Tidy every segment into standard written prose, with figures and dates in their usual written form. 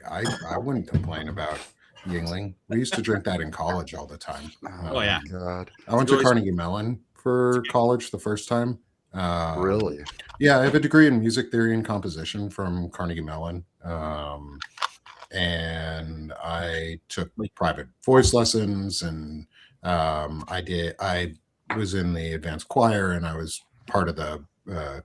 I wouldn't complain about Yingling. We used to drink that in college all the time. Oh yeah. God. I went to Carnegie Mellon for college the first time. Really? Yeah, I have a degree in music theory and composition from Carnegie Mellon. And I took private voice lessons, and I was in the advanced choir, and I was part of the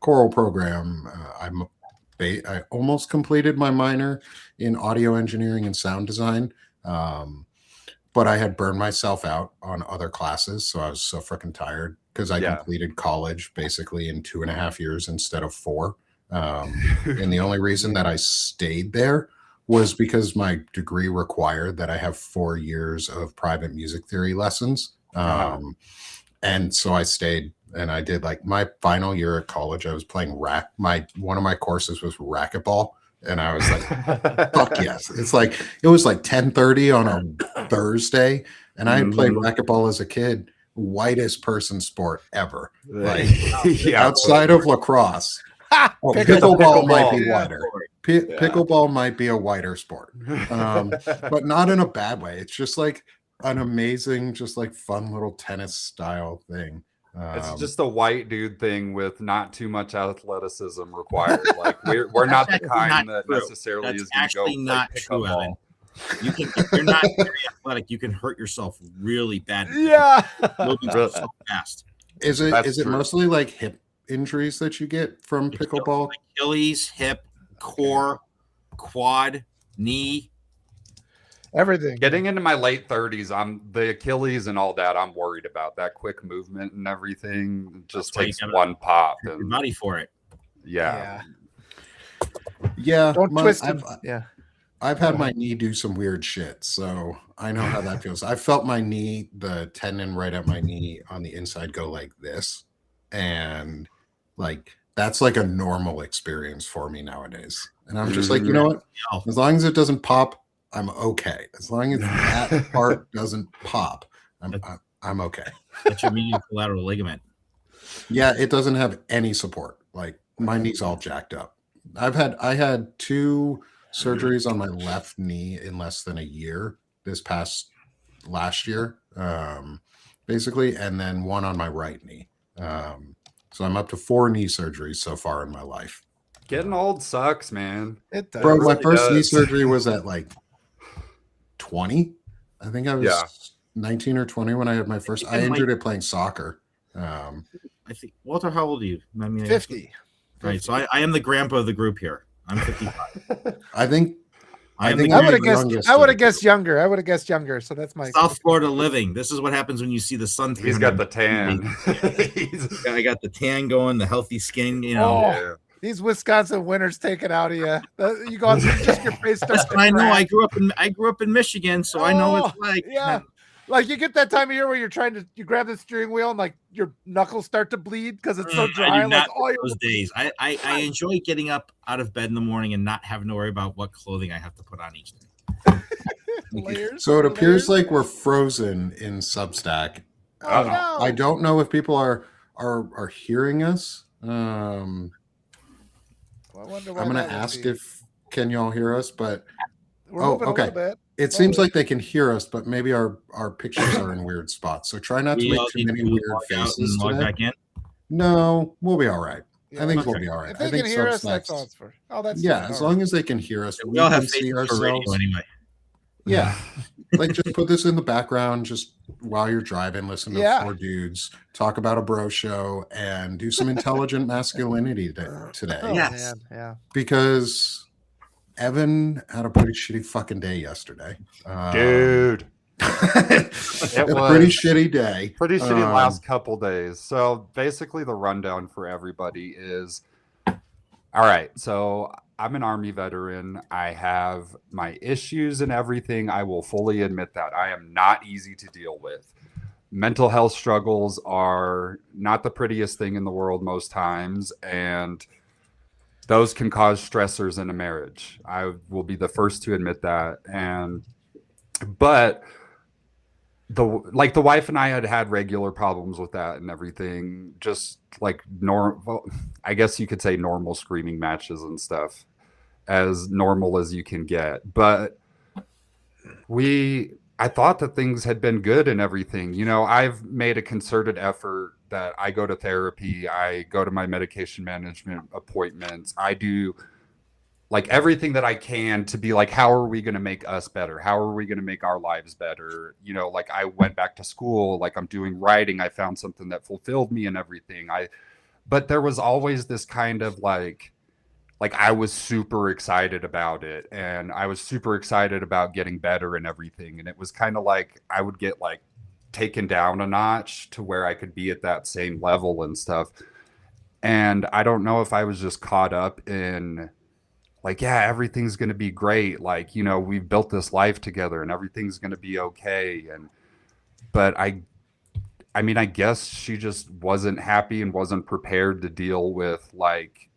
choral program. I almost completed my minor in audio engineering and sound design, but I had burned myself out on other classes, so I was so freaking tired because I completed college basically in 2.5 years instead of 4. And the only reason that I stayed there was because my degree required that I have 4 years of private music theory lessons. And so I stayed, and I did like my final year at college. I was playing one of my courses was racquetball. And I was like, fuck yes. It was like 10:30 on a Thursday. And I had played racquetball as a kid, whitest person sport ever. Like outside of lacrosse. Pickleball might be whiter. Pickleball might be a whiter sport, but not in a bad way. It's just like an amazing, just like fun little tennis style thing. It's just a white dude thing with not too much athleticism required. Like we're not the kind that necessarily is going to go not play true, pickleball. Evan. You can, if you're not very athletic, you can hurt yourself really bad. Yeah, moving so fast. Is it mostly like hip injuries that you get from pickleball? Achilles, hip, core, quad, knee, everything. Getting into my late 30s, I'm the Achilles and all that. I'm worried about that quick movement and everything. It just takes one pop. Your body for it. Yeah. Don't twist it. I've had my knee do some weird shit, so I know how that feels. I felt my knee, the tendon right at my knee on the inside go like this, and like that's like a normal experience for me nowadays. And I'm just like, you know what? As long as it doesn't pop, I'm okay. As long as that part doesn't pop, I'm okay. That's your medial collateral ligament. Yeah, it doesn't have any support. Like my knee's all jacked up. I had 2 surgeries on my left knee in less than a year last year, basically, and then 1 on my right knee. So I'm up to 4 knee surgeries so far in my life. Getting old sucks, man. It does. Bro, my first knee surgery was at like 20. I think I was 19 or 20 when I had my first. I injured it playing soccer. I think Walter, how old are you? 50. Right, so I am the grandpa of the group here. I'm 55. I would have guessed younger. I would have guessed younger. So that's my South Florida living. This is what happens when you see the sun. He's got the tan. I got the tan going, the healthy skin. You know, these Wisconsin winters take it out of you. You go out just your face starts. I know. I grew up in Michigan, so I know it's like. Yeah. Like you get that time of year where you grab the steering wheel and like your knuckles start to bleed because it's so dry. Those days. I enjoy getting up out of bed in the morning and not having to worry about what clothing I have to put on each day. So it appears like we're frozen in Substack. No. I don't know if people are hearing us. I'm gonna ask if can y'all hear us, but okay. It seems like they can hear us, but maybe our pictures are in weird spots. So try not to make too many weird faces today. Back in? No, we'll be all right. I think we'll be all right. If they can hear us, that's all it's for. As long as they can hear us, we all have see ourselves anyway. Yeah, like just put this in the background, just while you're driving, listen to 4 dudes talk about a bro show and do some intelligent masculinity today. Yes, because Evan had a pretty shitty fucking day yesterday. Dude. It was a pretty shitty day. Pretty shitty last couple days. So basically the rundown for everybody is, all right, so I'm an Army veteran. I have my issues and everything. I will fully admit that. I am not easy to deal with. Mental health struggles are not the prettiest thing in the world most times, and those can cause stressors in a marriage. I will be the first to admit that. But the wife and I had regular problems with that and everything, just like normal, I guess you could say normal screaming matches and stuff. as normal as you can get. But I thought that things had been good and everything. You know, I've made a concerted effort that I go to therapy, I go to my medication management appointments, I do like everything that I can to be like, how are we going to make us better? How are we going to make our lives better? You know, like I went back to school, like I'm doing writing, I found something that fulfilled me and everything. But there was always this kind of like I was super excited about it, and I was super excited about getting better and everything. And it was kind of like I would get like taken down a notch to where I could be at that same level and stuff. And I don't know if I was just caught up in like, yeah, everything's going to be great. Like, you know, we've built this life together and everything's going to be okay. But I mean, I guess she just wasn't happy and wasn't prepared to deal with like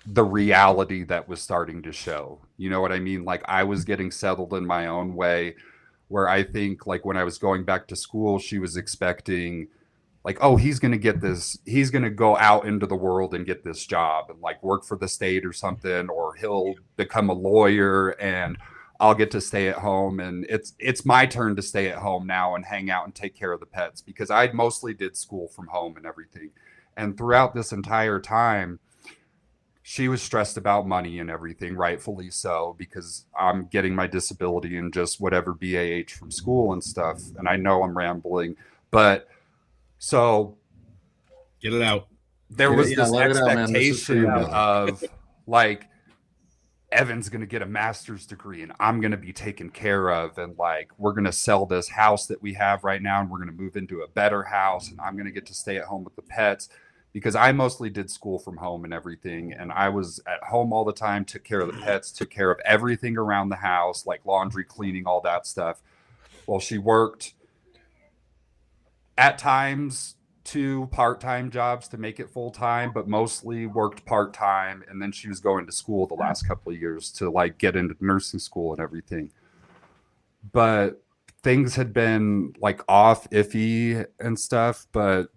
the reality that was starting to show. You know what I mean? Like I was getting settled in my own way, where I think like when I was going back to school, she was expecting like, oh, he's going to get this, he's going to go out into the world and get this job and like work for the state or something, or he'll become a lawyer and I'll get to stay at home. And it's my turn to stay at home now and hang out and take care of the pets, because I mostly did school from home and everything. And throughout this entire time, she was stressed about money and everything, rightfully so, because I'm getting my disability and just whatever BAH from school and stuff. And I know I'm rambling, but so Get it out. there was Yeah, this let it out, man. This is for expectation you, brother. of like, Evan's going to get a master's degree and I'm going to be taken care of. And like, we're going to sell this house that we have right now and we're going to move into a better house and I'm going to get to stay at home with the pets, because I mostly did school from home and everything. And I was at home all the time, took care of the pets, took care of everything around the house, like laundry, cleaning, all that stuff. Well, she worked at times 2 part-time jobs to make it full-time, but mostly worked part-time. And then she was going to school the last couple of years to like get into nursing school and everything. But things had been like off iffy and stuff, but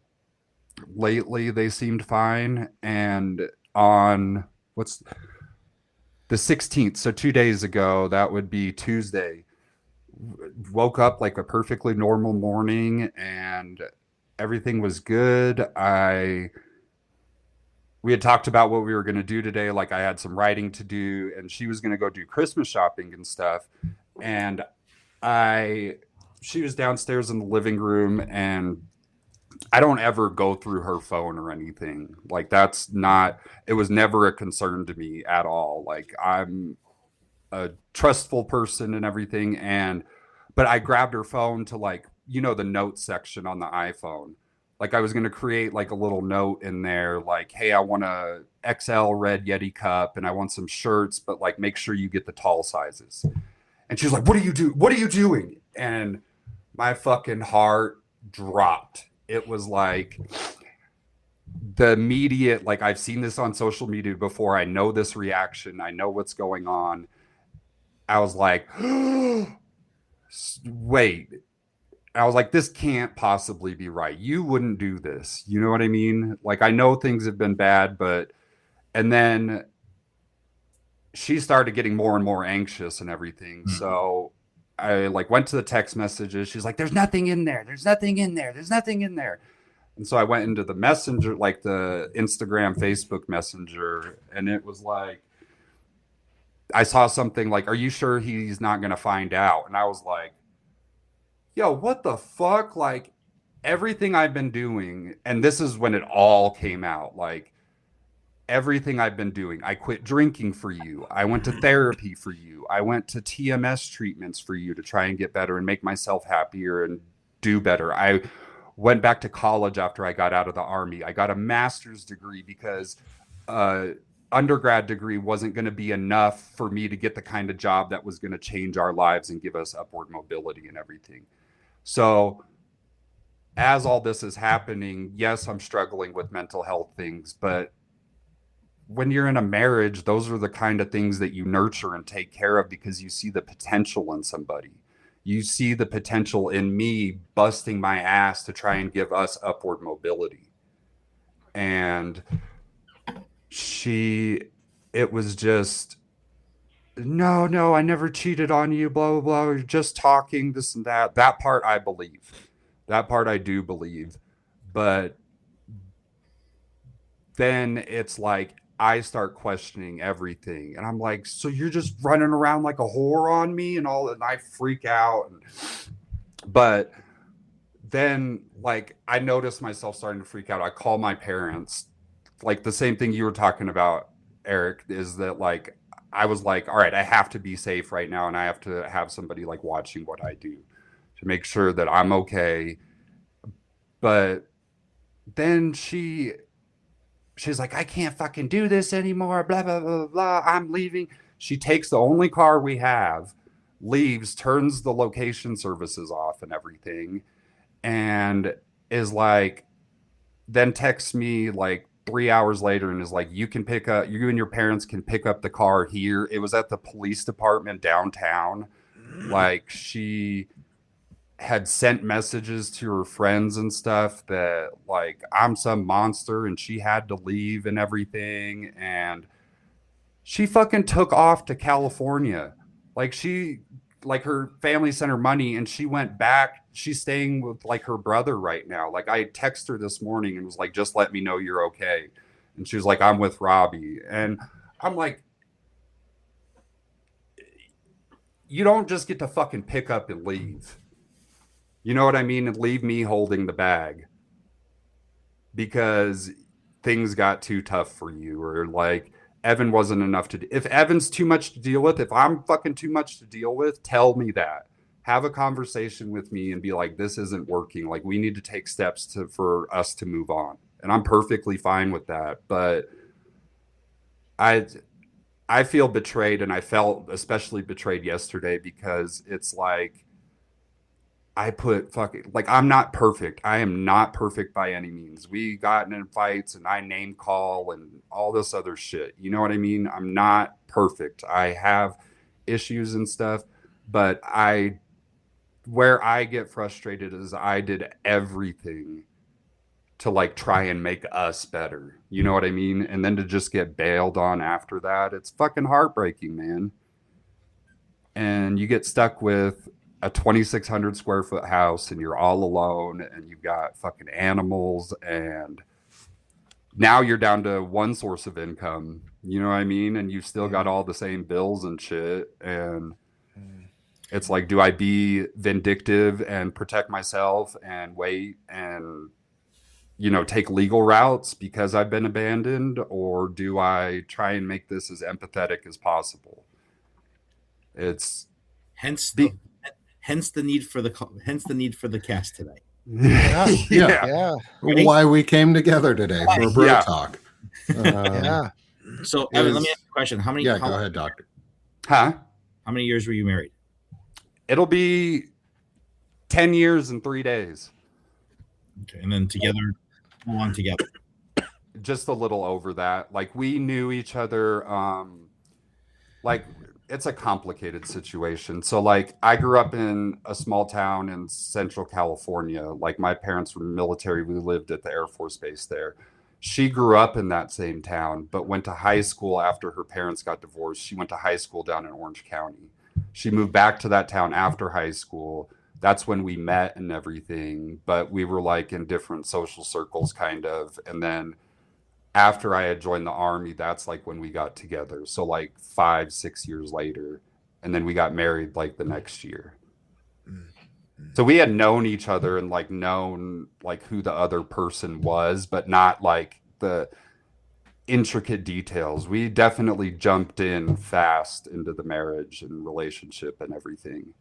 lately they seemed fine. And on what's the 16th, so 2 days ago, that would be Tuesday, woke up like a perfectly normal morning and everything was good. We had talked about what we were going to do today. Like I had some writing to do and she was going to go do Christmas shopping and stuff. And she was downstairs in the living room, and I don't ever go through her phone or anything. Like it was never a concern to me at all. Like I'm a trustful person and everything. But I grabbed her phone to like, you know, the notes section on the iPhone. Like I was going to create like a little note in there, like, hey, I want a XL red Yeti cup and I want some shirts, but like, make sure you get the tall sizes. And she was like, what are you doing? And my fucking heart dropped. It was like the immediate, like I've seen this on social media before. I know this reaction. I know what's going on. I was like, wait. I was like, this can't possibly be right. You wouldn't do this. You know what I mean? Like, I know things have been bad, and then she started getting more and more anxious and everything. Mm-hmm. So I like went to the text messages. She's like, there's nothing in there. There's nothing in there. There's nothing in there. And so I went into the messenger, like the Instagram, Facebook messenger. And it was like, I saw something like, are you sure he's not going to find out? And I was like, yo, what the fuck? Like everything I've been doing, and this is when it all came out, like everything I've been doing. I quit drinking for you. I went to therapy for you. I went to TMS treatments for you to try and get better and make myself happier and do better. I went back to college after I got out of the Army. I got a master's degree because undergrad degree wasn't going to be enough for me to get the kind of job that was going to change our lives and give us upward mobility and everything. So as all this is happening, yes, I'm struggling with mental health things, but when you're in a marriage, those are the kind of things that you nurture and take care of because you see the potential in somebody. You see the potential in me busting my ass to try and give us upward mobility. And she it was just, no, I never cheated on you, blah, blah, blah. You're just talking, this and that. That part I believe. That part I do believe. But then it's like, I start questioning everything. And I'm like, so you're just running around like a whore on me and all that. And I freak out. But then, like, I noticed myself starting to freak out. I call my parents. Like, the same thing you were talking about, Eric, is that, like, I was like, all right, I have to be safe right now. And I have to have somebody, like, watching what I do to make sure that I'm okay. But then she's like, I can't fucking do this anymore, blah, blah, blah, blah. I'm leaving. She takes the only car we have, leaves, turns the location services off and everything, and is like, then texts me like 3 hours later and is like, you and your parents can pick up the car here. It was at the police department downtown. Like, she had sent messages to her friends and stuff that, like, I'm some monster and she had to leave and everything. And she fucking took off to California. Like, her family sent her money and she went back. She's staying with, like, her brother right now. Like, I texted her this morning and was like, just let me know you're okay. And she was like, I'm with Robbie. And I'm like, you don't just get to fucking pick up and leave. You know what I mean? And leave me holding the bag because things got too tough for you, or like Evan wasn't enough if Evan's too much to deal with, if I'm fucking too much to deal with, tell me that. Have a conversation with me and be like, this isn't working. Like, we need to take steps for us to move on. And I'm perfectly fine with that. But I feel betrayed, and I felt especially betrayed yesterday because it's like, I'm not perfect. I am not perfect by any means. We got in fights and I name call and all this other shit. You know what I mean? I'm not perfect. I have issues and stuff, but where I get frustrated is I did everything to, like, try and make us better. You know what I mean? And then to just get bailed on after that, it's fucking heartbreaking, man. And you get stuck with a 2,600 square foot house and you're all alone and you've got fucking animals, and now you're down to one source of income, you know what I mean? And you've still got all the same bills and shit. And it's like, do I be vindictive and protect myself and wait and, you know, take legal routes because I've been abandoned, or do I try and make this as empathetic as possible? It's Hence the need for the cast today. Yeah. Why we came together today for a bro talk. Yeah. So, Evan, let me ask you a question. Go ahead, doctor. Huh? How many years were you married? It'll be 10 years and 3 days. Okay, and then together, how long together? Just a little over that. Like, we knew each other. Like, it's a complicated situation. So, like, I grew up in a small town in Central California. Like, my parents were military. We lived at the Air Force Base there. She grew up in that same town, but went to high school after her parents got divorced. She went to high school down in Orange County. She moved back to that town after high school. That's when we met and everything. But we were, like, in different social circles, kind of. And then after I had joined the Army, that's like when we got together. So, like, 5-6 years later, and then we got married like the next year. So we had known each other and, like, known, like, who the other person was, but not like the intricate details. We definitely jumped in fast into the marriage and relationship and everything.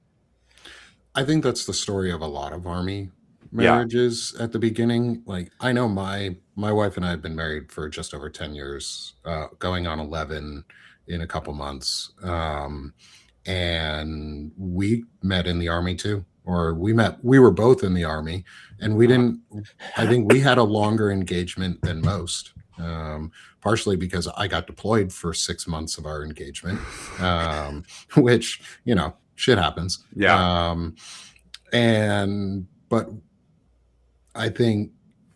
I think that's the story of a lot of Army marriages at the beginning. Like, I know my wife and I have been married for just over 10 years, going on 11 in a couple months. And we met in the Army too, or we were both in the Army, and I think we had a longer engagement than most, partially because I got deployed for 6 months of our engagement, which, you know, shit happens. But I think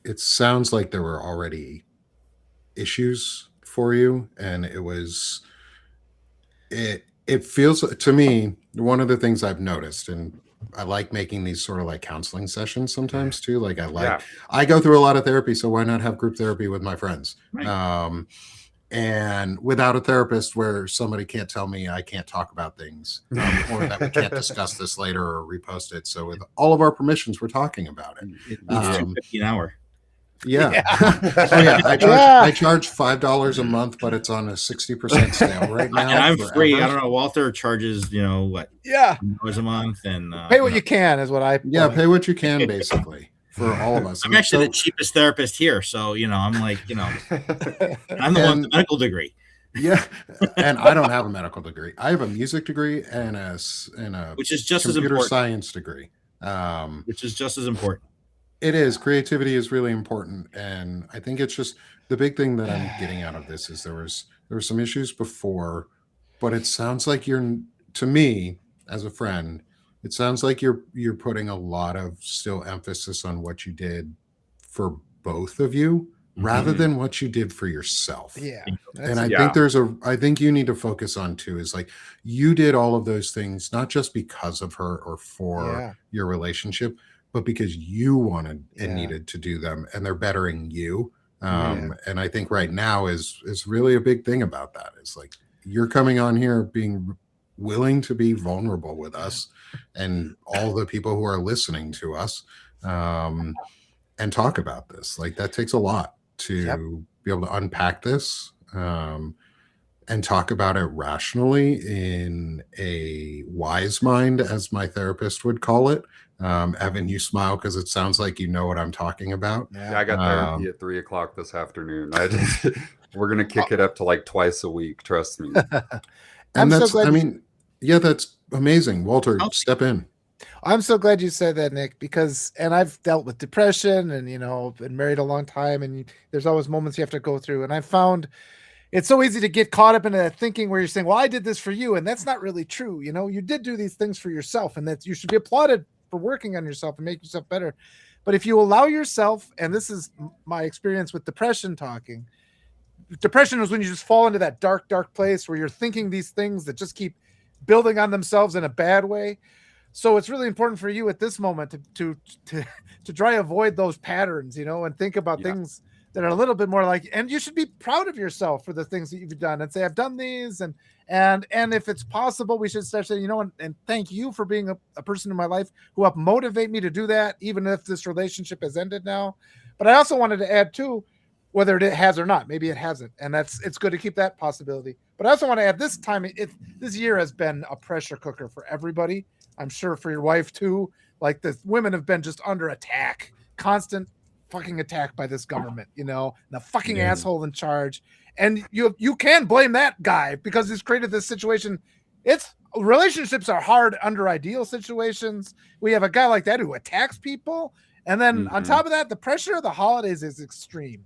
it sounds like there were already issues for you, and it feels to me, one of the things I've noticed, and I like making these sort of like counseling sessions sometimes too. Like Yeah. I go through a lot of therapy, so why not have group therapy with my friends? Right. And without a therapist where somebody can't tell me I can't talk about things, or that we can't discuss this later or repost it. So with all of our permissions, we're talking about it. It's $2.50 an hour. Yeah. Yeah. Oh yeah. Yeah. I charge $5 a month, but it's on a 60% sale right now. And I'm forever. free. I don't know. Walter charges, what, Yeah. $1 a month, and Pay what you can is what I. Yeah, pay what you can, basically, for all of us. I'm actually the cheapest therapist here, so I'm like, I'm the one with the medical degree. Yeah, and I don't have a medical degree. I have a music degree and a which is just as computer important. science degree. Which is just as important. It is. Creativity is really important, and I think it's just the big thing that I'm getting out of this is there were some issues before, but it sounds like to me as a friend, it sounds like you're putting a lot of still emphasis on what you did for both of you rather than what you did for yourself. Yeah. And I think you need to focus on too is like you did all of those things not just because of her or for your relationship, but because you wanted and needed to do them, and they're bettering you. And I think right now is really a big thing about that. It's like you're coming on here being willing to be vulnerable with us and all the people who are listening to us, and talk about this. Like that takes a lot to be able to unpack this, and talk about it rationally in a wise mind, as my therapist would call it. Evan, you smile because it sounds like you know what I'm talking about. Yeah, I got therapy at 3:00 this afternoon. We're gonna kick it up to like twice a week. Trust me. And that's, that's amazing. Walter, step in. I'm so glad you said that, Nick, and I've dealt with depression and, been married a long time, and there's always moments you have to go through. And I found it's so easy to get caught up in that thinking where you're saying, well, I did this for you. And that's not really true. You did do these things for yourself, and that you should be applauded for working on yourself and make yourself better. But if you allow yourself, and this is my experience with depression talking, depression is when you just fall into that dark, dark place where you're thinking these things that just keep building on themselves in a bad way. So it's really important for you at this moment to try to avoid those patterns, and think about things that are a little bit more like, and you should be proud of yourself for the things that you've done and say, I've done these. And if it's possible, we should start saying, and thank you for being a person in my life who helped motivate me to do that, even if this relationship has ended now. But I also wanted to add too, whether it has or not, maybe it hasn't. And it's good to keep that possibility. But I also want to add this year has been a pressure cooker for everybody. I'm sure for your wife too. Like the women have been just under attack, constant fucking attack by this government, the fucking asshole in charge. And you can blame that guy because he's created this situation. Relationships are hard under ideal situations. We have a guy like that who attacks people. And then on top of that, the pressure of the holidays is extreme.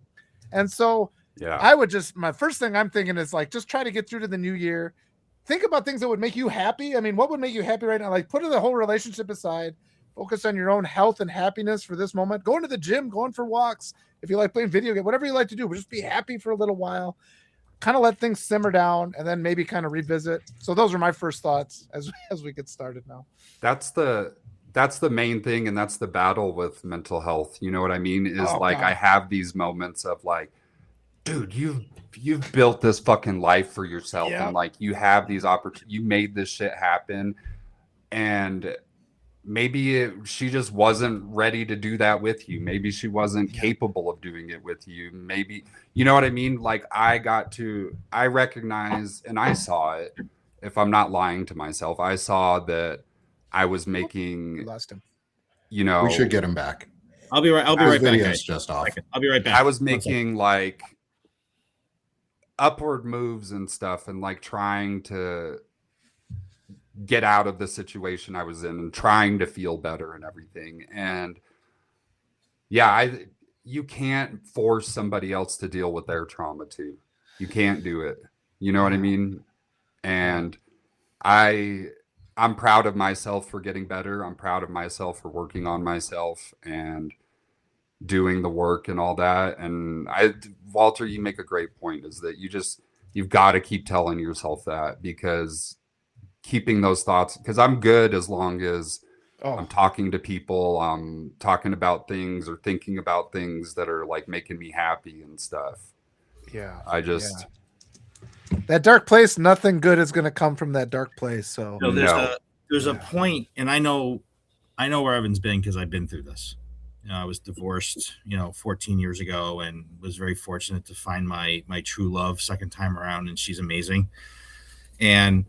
And so I would my first thing I'm thinking is like, just try to get through to the new year. Think about things that would make you happy. I mean, what would make you happy right now? Like put the whole relationship aside, focus on your own health and happiness for this moment. Going to the gym, going for walks. If you like playing video game, whatever you like to do, but just be happy for a little while, kind of let things simmer down, and then maybe kind of revisit. So those are my first thoughts as we get started now. That's the main thing. And that's the battle with mental health. You know what I mean? Is I have these moments of like, dude, you've built this fucking life for yourself. And like, you have these opportunities, you made this shit happen. And maybe she just wasn't ready to do that with you. Maybe she wasn't capable of doing it with you. Maybe, you know what I mean? Like I recognized and I saw it. If I'm not lying to myself, I saw that I was making, We lost him. We should get him back. I'll be right back, guys. Just off. I'll be right back. I was making like upward moves and stuff and like trying to get out of the situation I was in and trying to feel better and everything. And you can't force somebody else to deal with their trauma too. You can't do it. You know what I mean? And I'm proud of myself for getting better. I'm proud of myself for working on myself. And doing the work and all that. And Walter, you make a great point, is that you've got to keep telling yourself that, because keeping those thoughts, because I'm good as long as I'm talking to people, I'm talking about things or thinking about things that are like making me happy and stuff. Yeah. I just, that dark place, nothing good is going to come from that dark place. So there's a point, and I know where Evan's been because I've been through this. I was divorced, 14 years ago, and was very fortunate to find my true love second time around, and she's amazing. And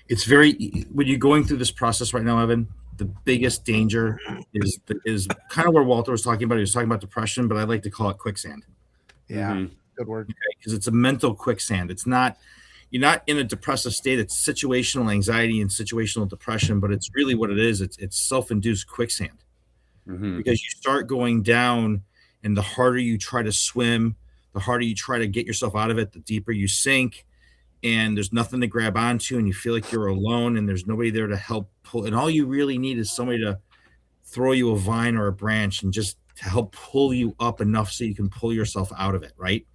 it's very, when you're going through this process right now, Evan, the biggest danger is kind of where Walter was talking about. He was talking about depression, but I like to call it quicksand. Yeah, good word. Because it's a mental quicksand. It's not, you're not in a depressive state. It's situational anxiety and situational depression, but it's really what it is. It's self-induced quicksand, because you start going down, and the harder you try to swim, the harder you try to get yourself out of it, the deeper you sink, and there's nothing to grab onto, and you feel like you're alone, and there's nobody there to help pull. And all you really need is somebody to throw you a vine or a branch and just to help pull you up enough so you can pull yourself out of it, right?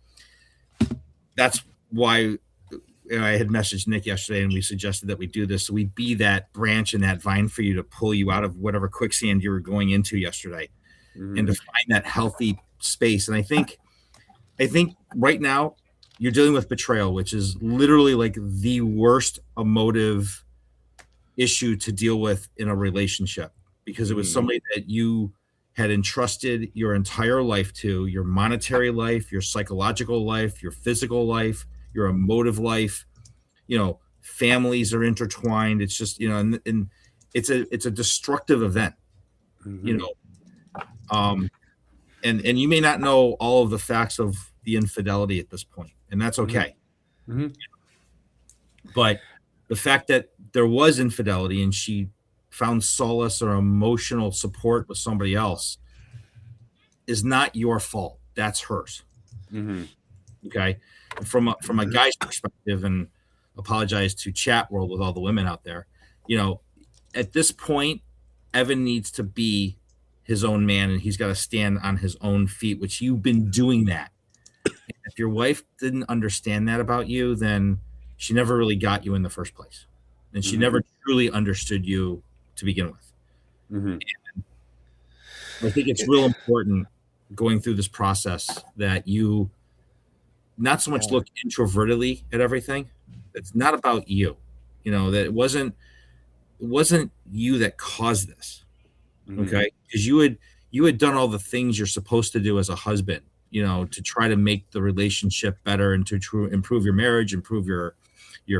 That's why I had messaged Nick yesterday, and we suggested that we do this. So we be that branch and that vine for you to pull you out of whatever quicksand you were going into yesterday, and to find that healthy space. And I think right now you're dealing with betrayal, which is literally like the worst emotive issue to deal with in a relationship, because it was somebody that you had entrusted your entire life to, your monetary life, your psychological life, your physical life, your emotive life. Families are intertwined. It's just, and it's a destructive event, and you may not know all of the facts of the infidelity at this point, and that's okay. But the fact that there was infidelity and she found solace or emotional support with somebody else is not your fault. That's hers. Okay. From a guy's perspective, and apologize to chat world with all the women out there, at this point, Evan needs to be his own man, and he's got to stand on his own feet, which you've been doing that. If your wife didn't understand that about you, then she never really got you in the first place, and she never truly understood you to begin with. And I think it's real important going through this process that you not so much look introvertedly at everything. It's not about you, that it wasn't you that caused this. Okay. Because you had done all the things you're supposed to do as a husband, to try to make the relationship better and to improve your marriage, improve your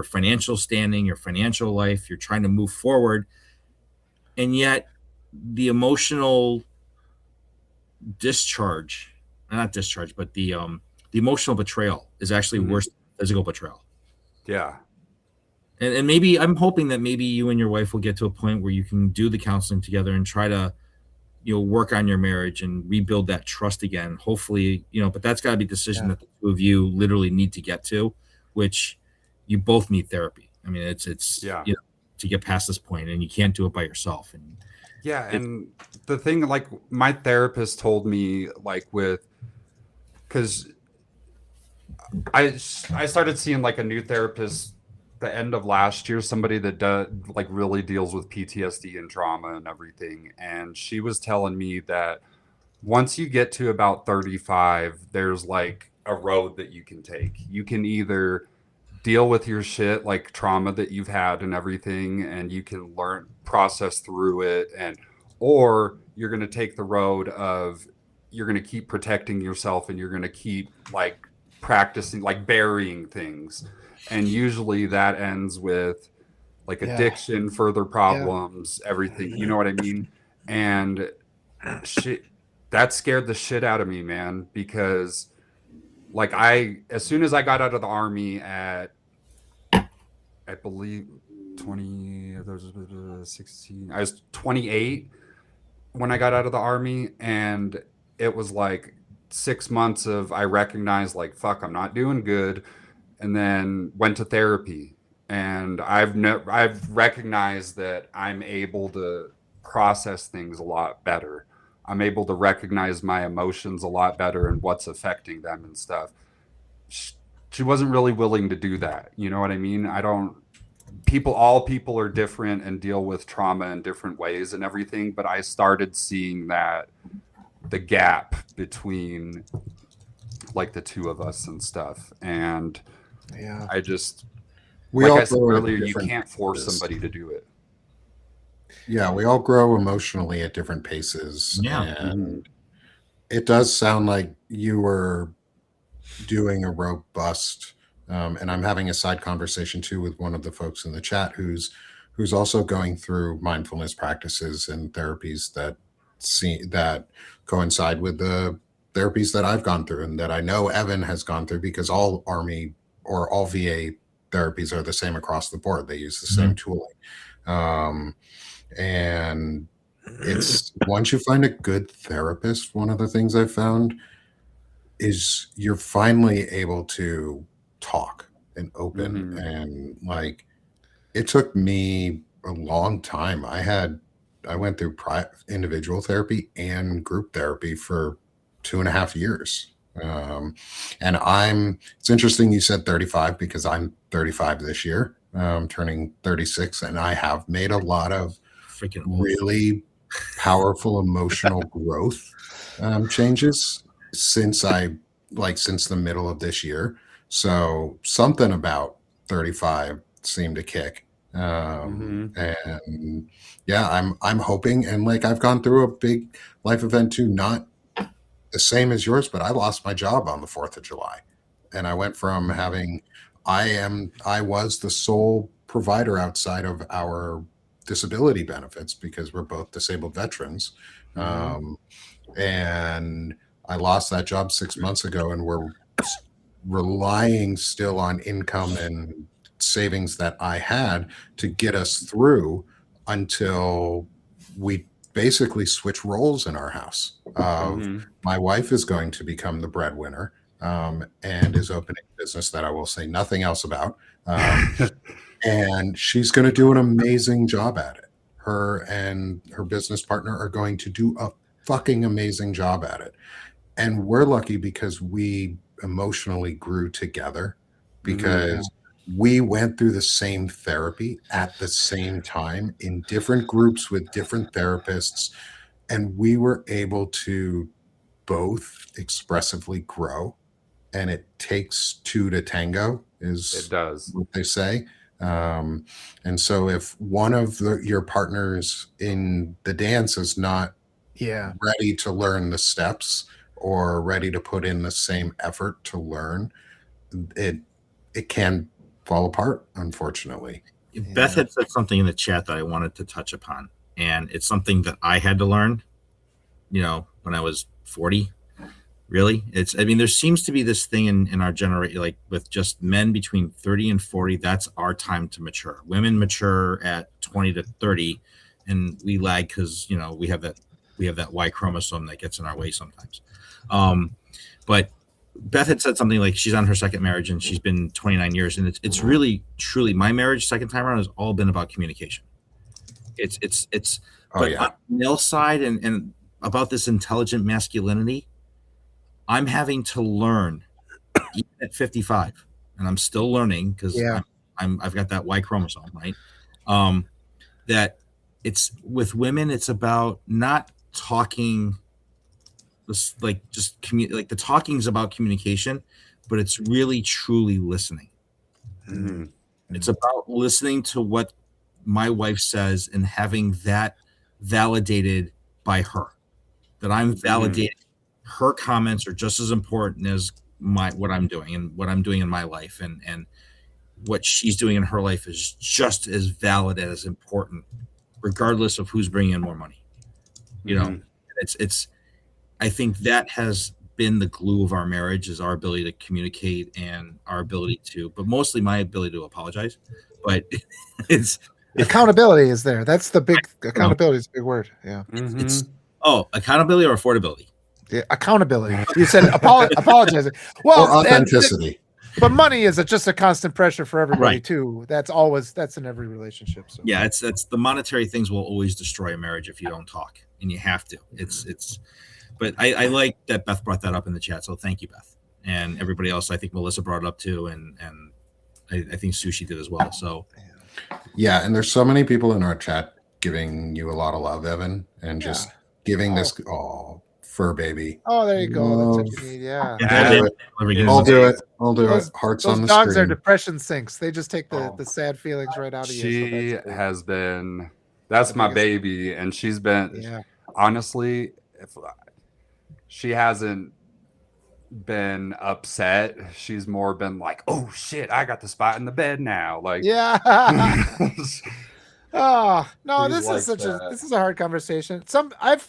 financial standing, your financial life. You're trying to move forward. And yet the emotional the emotional betrayal is actually worse than physical betrayal. Yeah. And maybe I'm hoping that maybe you and your wife will get to a point where you can do the counseling together and try to, work on your marriage and rebuild that trust again. Hopefully, but that's got to be a decision that the two of you literally need to get to, which you both need therapy. I mean, it's to get past this point, and you can't do it by yourself. And and the thing, like my therapist told me, like because I started seeing like a new therapist the end of last year, somebody that really deals with PTSD and trauma and everything. And she was telling me that once you get to about 35, there's like a road that you can take. You can either deal with your shit, like trauma that you've had and everything, and you can process through it, or you're going to take the road of you're going to keep protecting yourself, and you're going to keep like practicing, like burying things. And usually that ends with like addiction, further problems, everything. You know what I mean? And that scared the shit out of me, man, because like as soon as I got out of the Army at, I believe 16, I was 28 when I got out of the Army, and it was like 6 months of, I recognized like, fuck, I'm not doing good. And then went to therapy, and I've recognized that I'm able to process things a lot better. I'm able to recognize my emotions a lot better and what's affecting them and stuff. She wasn't really willing to do that. You know what I mean? All people are different and deal with trauma in different ways and everything. But I started seeing that the gap between like the two of us and stuff. And Yeah. I just, We like all I said grow at earlier, you different can't force paces. somebody to do it. Yeah, we all grow emotionally at different paces. Yeah. And it does sound like you were doing a robust, and I'm having a side conversation too with one of the folks in the chat who's also going through mindfulness practices and therapies that coincide with the therapies that I've gone through and that I know Evan has gone through, because all Army or all VA therapies are the same across the board. They use the same tooling. And it's once you find a good therapist, one of the things I've found is you're finally able to talk and open. And like, it took me a long time. I went through individual therapy and group therapy for 2.5 years. And it's interesting you said 35, because I'm 35 this year, turning 36, and I have made a lot of really powerful emotional growth changes since the middle of this year. So something about 35 seemed to kick. And yeah, I'm hoping, and like, I've gone through a big life event too, not the same as yours, but I lost my job on the 4th of July. And I went from I was the sole provider outside of our disability benefits, because we're both disabled veterans. And I lost that job 6 months ago, and we're relying still on income and savings that I had to get us through until we basically switch roles in our house. My wife is going to become the breadwinner, and is opening a business that I will say nothing else about. And she's going to do an amazing job at it. Her and her business partner are going to do a fucking amazing job at it. And we're lucky because we emotionally grew together, because we went through the same therapy at the same time in different groups with different therapists. And we were able to both expressively grow. And it takes two to tango, It does. what they say. And so if one of your partners in the dance is not ready to learn the steps or ready to put in the same effort to learn, it can fall apart, unfortunately. Beth had said something in the chat that I wanted to touch upon, and it's something that I had to learn, when I was 40. Really, there seems to be this thing in our generation, like with just men between 30 and 40, that's our time to mature. Women mature at 20 to 30, and we lag because we have that Y chromosome that gets in our way sometimes. But Beth had said something like she's on her second marriage and she's been 29 years, and it's really truly, my marriage second time around has all been about communication. On the male side and about this intelligent masculinity, I'm having to learn even at 55, and I'm still learning because I've got that Y chromosome, right? That it's with women, it's about not talking, like the talking's about communication, but it's really truly listening. It's about listening to what my wife says and having that validated by her, that I'm validating her comments are just as important as what I'm doing and what I'm doing in my life, and what she's doing in her life is just as valid and as important, regardless of who's bringing in more money. It's I think that has been the glue of our marriage, is our ability to communicate and our ability to, but mostly my ability to apologize. But it's accountability is there. That's the big accountability is a big word. Yeah. It's accountability or affordability. Yeah, accountability. You said apologizing. Well, or authenticity. But money is just a constant pressure for everybody Right. too. That's in every relationship. So Yeah, it's the monetary things will always destroy a marriage if you don't talk, and you have to. It's. But I like that Beth brought that up in the chat, so thank you, Beth, and everybody else. I think Melissa brought it up too, and I think Sushi did as well. So Yeah, and there's so many people in our chat giving you a lot of love, Evan, and just giving this fur baby. Oh, there you go. That's Love. what you need. Yeah. I'll do it. I'll do Those- it. Hearts Those on the dogs are screen. depression sinks. They just take the sad feelings right out of you. She So that's has been. That's The my biggest- baby, and she's been. Yeah. Honestly, if she hasn't been upset, she's more been like, "Oh shit, I got the spot in the bed now." Like, Yeah. Oh no, She's this like is such that. this is a hard conversation.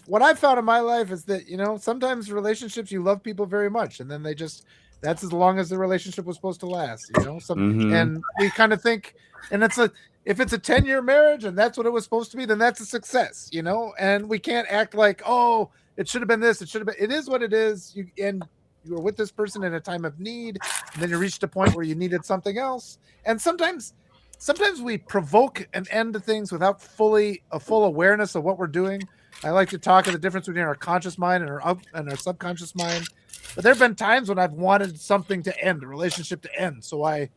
What I've found in my life is that sometimes relationships you love people very much, and then that's as long as the relationship was supposed to last. Mhm. And we kind of think, and if it's a 10-year marriage and that's what it was supposed to be, then that's a success. And we can't act like, oh, it should have been this, it should have been. It is what it is. You were with this person in a time of need, and then you reached a point where you needed something else, and sometimes we provoke an end to things without a full awareness of what we're doing. I like to talk of the difference between our conscious mind and our subconscious mind. But there have been times when I've wanted something to end, a relationship to end. So I,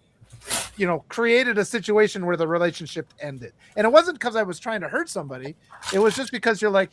created a situation where the relationship ended. And it wasn't because I was trying to hurt somebody. It was just because you're like,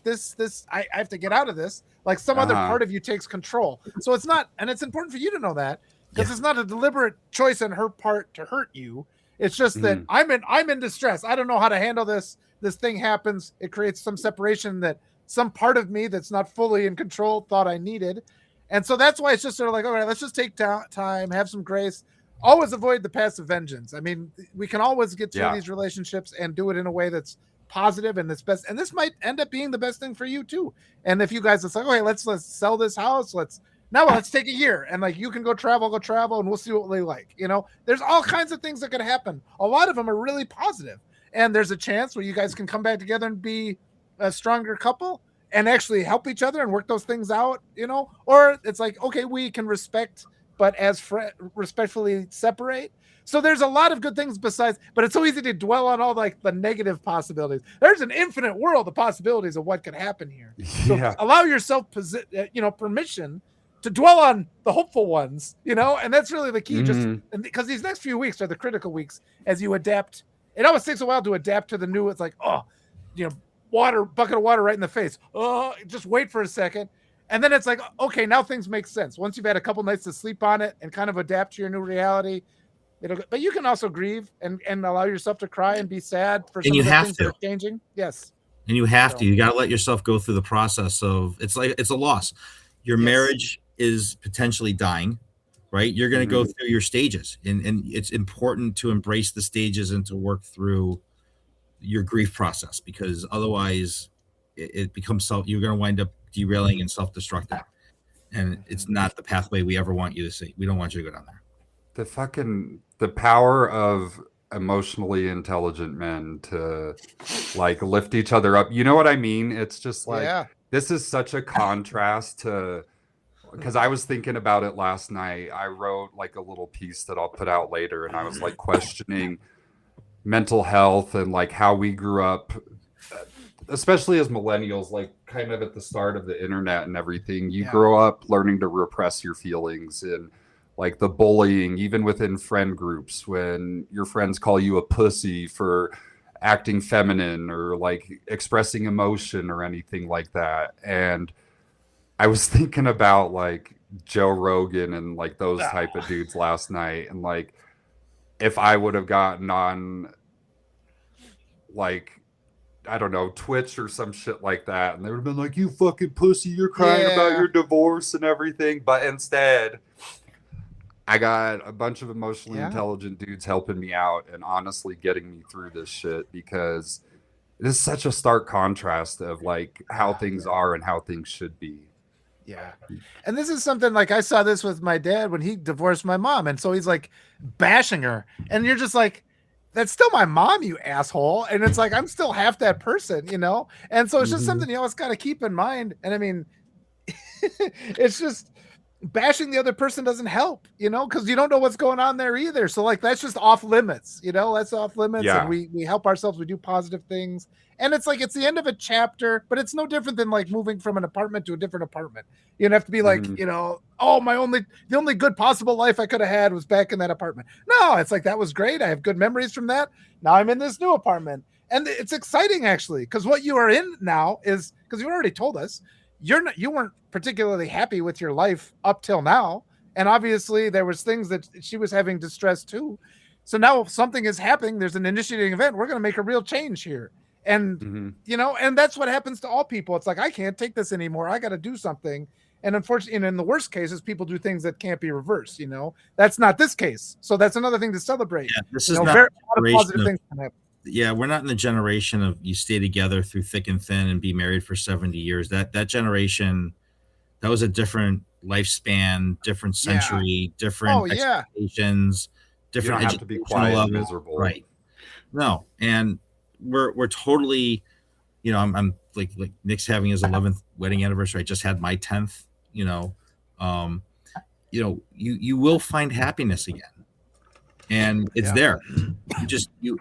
I have to get out of this. Like some other part of you takes control. So it's not, and it's important for you to know that, because it's not a deliberate choice on her part to hurt you. It's just that I'm in distress. I don't know how to handle this. This thing happens. It creates some separation that some part of me that's not fully in control thought I needed. And so that's why it's just sort of like, all right, let's just take time, have some grace, always avoid the passive vengeance. I mean, we can always get through these relationships and do it in a way that's positive and that's best. And this might end up being the best thing for you too. And if you guys, it's like, okay, let's sell this house. Let's take a year and like you can go travel and we'll see what we like. There's all kinds of things that could happen. A lot of them are really positive. And there's a chance where you guys can come back together and be a stronger couple and actually help each other and work those things out, or it's like, okay, we can respect, but respectfully separate. So there's a lot of good things besides, but it's so easy to dwell on all like the negative possibilities. There's an infinite world of possibilities of what could happen here. So allow yourself permission to dwell on the hopeful ones, and that's really the key. Just because these next few weeks are the critical weeks as you adapt. It always takes a while to adapt to the new. It's like, bucket of water right in the face. Oh, just wait for a second. And then it's like, okay, now things make sense. Once you've had a couple nights to sleep on it and kind of adapt to your new reality, but you can also grieve and allow yourself to cry and be sad for some of the things that are changing. Yes. And you have to. You got to let yourself go through the process of it's a loss. Your marriage is potentially dying, right? You're going to go through your stages, and it's important to embrace the stages and to work through your grief process, because otherwise it becomes you're going to wind up derailing and self-destructing, and it's not the pathway we ever want you to see. We don't want you to go down there. The power of emotionally intelligent men to like lift each other up. You know what I mean? It's just like, this is such a contrast to, because I was thinking about it last night. I wrote like a little piece that I'll put out later, and I was like questioning mental health and like how we grew up, especially as millennials, like kind of at the start of the internet and everything. You grow up learning to repress your feelings, and like the bullying, even within friend groups, when your friends call you a pussy for acting feminine or like expressing emotion or anything like that. And I was thinking about like Joe Rogan and like those type of dudes last night, and like if I would have gotten on like, I don't know, Twitch or some shit like that, and they would have been like, you fucking pussy, you're crying about your divorce and everything. But instead, I got a bunch of emotionally intelligent dudes helping me out and honestly getting me through this shit, because it is such a stark contrast of like how things are and how things should be. Yeah. And this is something like I saw this with my dad when he divorced my mom. And so he's like bashing her. And you're just like, that's still my mom, you asshole. And it's like, I'm still half that person, And so it's just something you always got to keep in mind. And I mean, it's just, bashing the other person doesn't help, because you don't know what's going on there either. So like that's just off limits, that's off limits. Yeah. And we help ourselves, we do positive things. And it's like it's the end of a chapter, but it's no different than like moving from an apartment to a different apartment. You don't have to be like, oh, the only good possible life I could have had was back in that apartment. No, it's like that was great. I have good memories from that. Now I'm in this new apartment. And it's exciting actually, because what you are in now is, because you already told us, you weren't particularly happy with your life up till now, and obviously there was things that she was having distress too. So now something is happening, there's an initiating event, we're going to make a real change here. And and that's what happens to all people. It's like, I can't take this anymore, I got to do something. And unfortunately, in the worst cases, people do things that can't be reversed. That's not this case, so that's another thing to celebrate. This is not very a lot of positive things can happen. Yeah, we're not in the generation of you stay together through thick and thin and be married for 70 years. That generation, that was a different lifespan, different century, different expectations, different you don't have to be quiet and miserable. Right. No, and we're totally, I'm like Nick's having his 11th wedding anniversary. I just had my 10th. You will find happiness again. And it's there.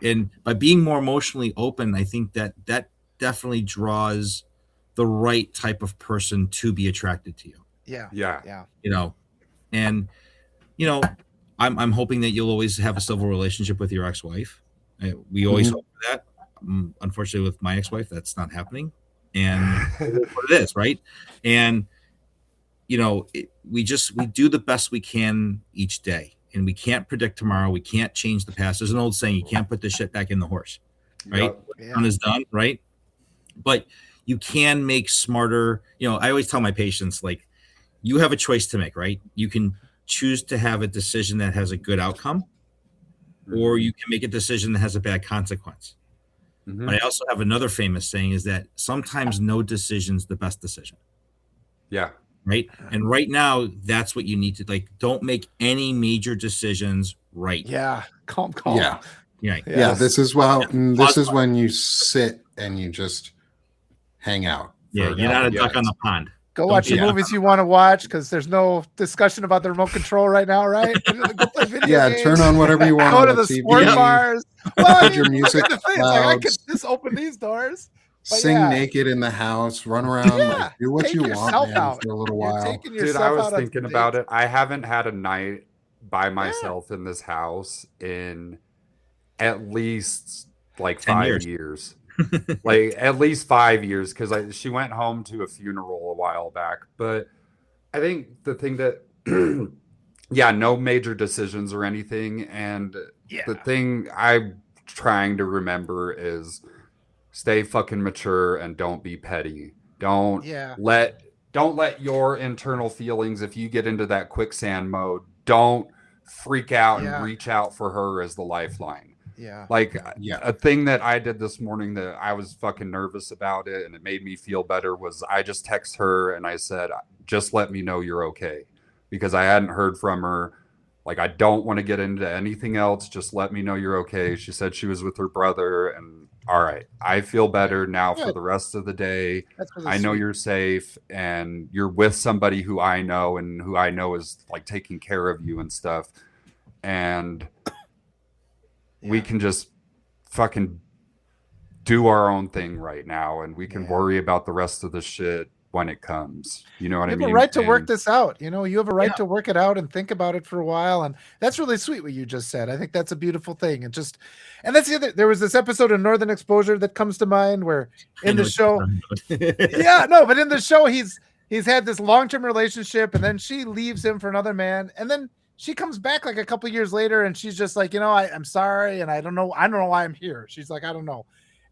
And by being more emotionally open, I think that definitely draws the right type of person to be attracted to you. Yeah. And I'm hoping that you'll always have a civil relationship with your ex-wife. We always hope for that. Unfortunately, with my ex-wife, that's not happening. And what it is, right? And we do the best we can each day. And we can't predict tomorrow. We can't change the past. There's an old saying, you can't put this shit back in the horse, right? What's done is done, right? But you can make smarter, I always tell my patients, like, you have a choice to make, right? You can choose to have a decision that has a good outcome, or you can make a decision that has a bad consequence. But I also have another famous saying is that sometimes no decision's the best decision. Yeah. Right. And right now, that's what you need to don't make any major decisions. Right. Yeah. Calm. Yeah. This is when you sit and you just hang out. Yeah. You're not a duck on the pond. Go watch the movies you want to watch, because there's no discussion about the remote control right now, right? Go play video games. Turn on whatever you want. Go to the sport bars. Well, your music I could just open these doors. But sing naked in the house, run around, do what you want, man, for a little while. Dude, I was thinking about it. I haven't had a night by myself in this house in at least 5 years. At least 5 years, because she went home to a funeral a while back. But I think the thing that no major decisions or anything. And the thing I'm trying to remember is stay fucking mature and don't be petty. Don't let your internal feelings, if you get into that quicksand mode, don't freak out and reach out for her as the lifeline. A thing that I did this morning that I was fucking nervous about it and it made me feel better was I just text her and I said, just let me know you're okay, because I hadn't heard from her. I don't want to get into anything else. Just let me know you're okay. She said she was with her brother, and all right, I feel better now for the rest of the day. Really I know you're safe and you're with somebody who I know and who I know is taking care of you and stuff. And we can just fucking do our own thing right now, and we can worry about the rest of the shit when it comes. You know what I mean? You have a right to work this out. You have a right to work it out and think about it for a while. And that's really sweet what you just said. I think that's a beautiful thing. And that's the other, there was this episode of Northern Exposure that comes to mind where in the show, but in the show, he's had this long-term relationship and then she leaves him for another man. And then she comes back a couple years later and she's just like, I'm sorry. And I don't know why I'm here. She's like, I don't know.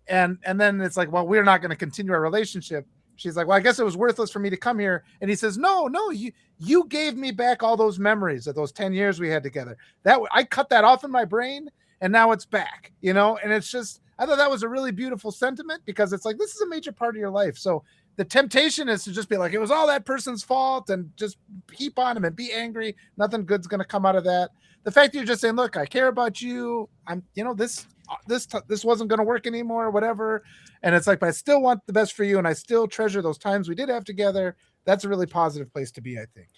And then it's like, well, we're not going to continue our relationship. She's like, well, I guess it was worthless for me to come here. And he says, no, you gave me back all those memories of those 10 years we had together. That I cut that off in my brain and now it's back, and it's just, I thought that was a really beautiful sentiment, because it's like, this is a major part of your life. So the temptation is to just be like, it was all that person's fault and just heap on him and be angry. Nothing good's going to come out of that. The fact that you're just saying, look, I care about you. I'm, this wasn't going to work anymore, whatever. And it's like, but I still want the best for you. And I still treasure those times we did have together. That's a really positive place to be, I think.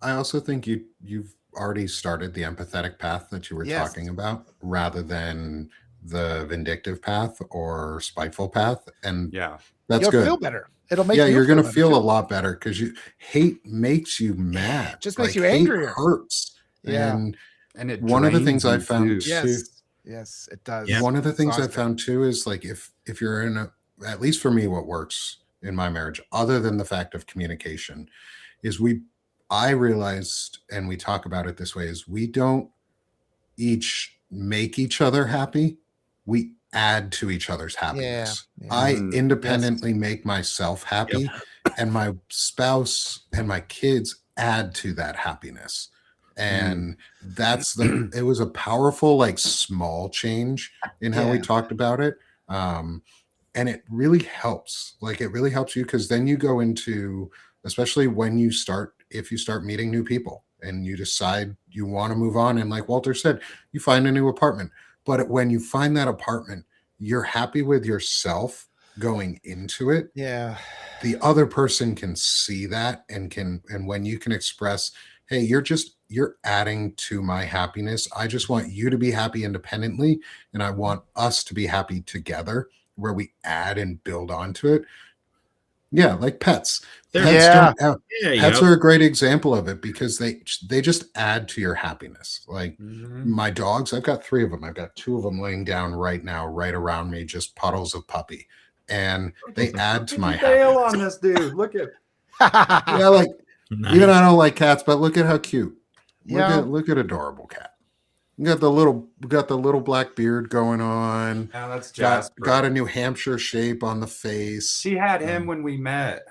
I also think you've already started the empathetic path that you were Yes. talking about, rather than the vindictive path or spiteful path, and Yeah. that's You'll good. feel better. It'll make Yeah, you you're gonna better, feel a too. lot better because hate makes you mad. Just makes Like, you hate angrier. hurts. Yeah. And And it one of the drains things I you found too. too, Yes, it does. Yeah. one of the things I Exhausting. found too is like if you're in a, at least for me, what works in my marriage, other than the fact of communication, is I realized, and we talk about it this way, is we don't each make each other happy. We add to each other's happiness. Yeah. I Mhm. independently make myself happy, and my spouse and my kids add to that happiness. And it was a powerful, like, small change in how we Yeah. talked about it. And it really helps. Like, it really helps you because then you go into, especially when if you start meeting new people and you decide you want to move on. And like Walter said, you find a new apartment. But when you find that apartment, you're happy with yourself going into it. Yeah. The other person can see that and when you can express, hey, you're adding to my happiness. I just want you to be happy independently, and I want us to be happy together, where we add and build onto it. Yeah, like pets. Pets Yeah. pets are a great example of it because they just add to your happiness. Like my dogs, I've got 3 of them. I've got 2 of them laying down right now, right around me, just puddles of puppy, and they add to my Bail happiness. on this dude. Look at Yeah, like Nice. even I don't like cats, but look at how cute. Yeah. Look at adorable cat. You got the little black beard going on. yeah, that's Got Jasper. a New Hampshire shape on the face. She had him when we met,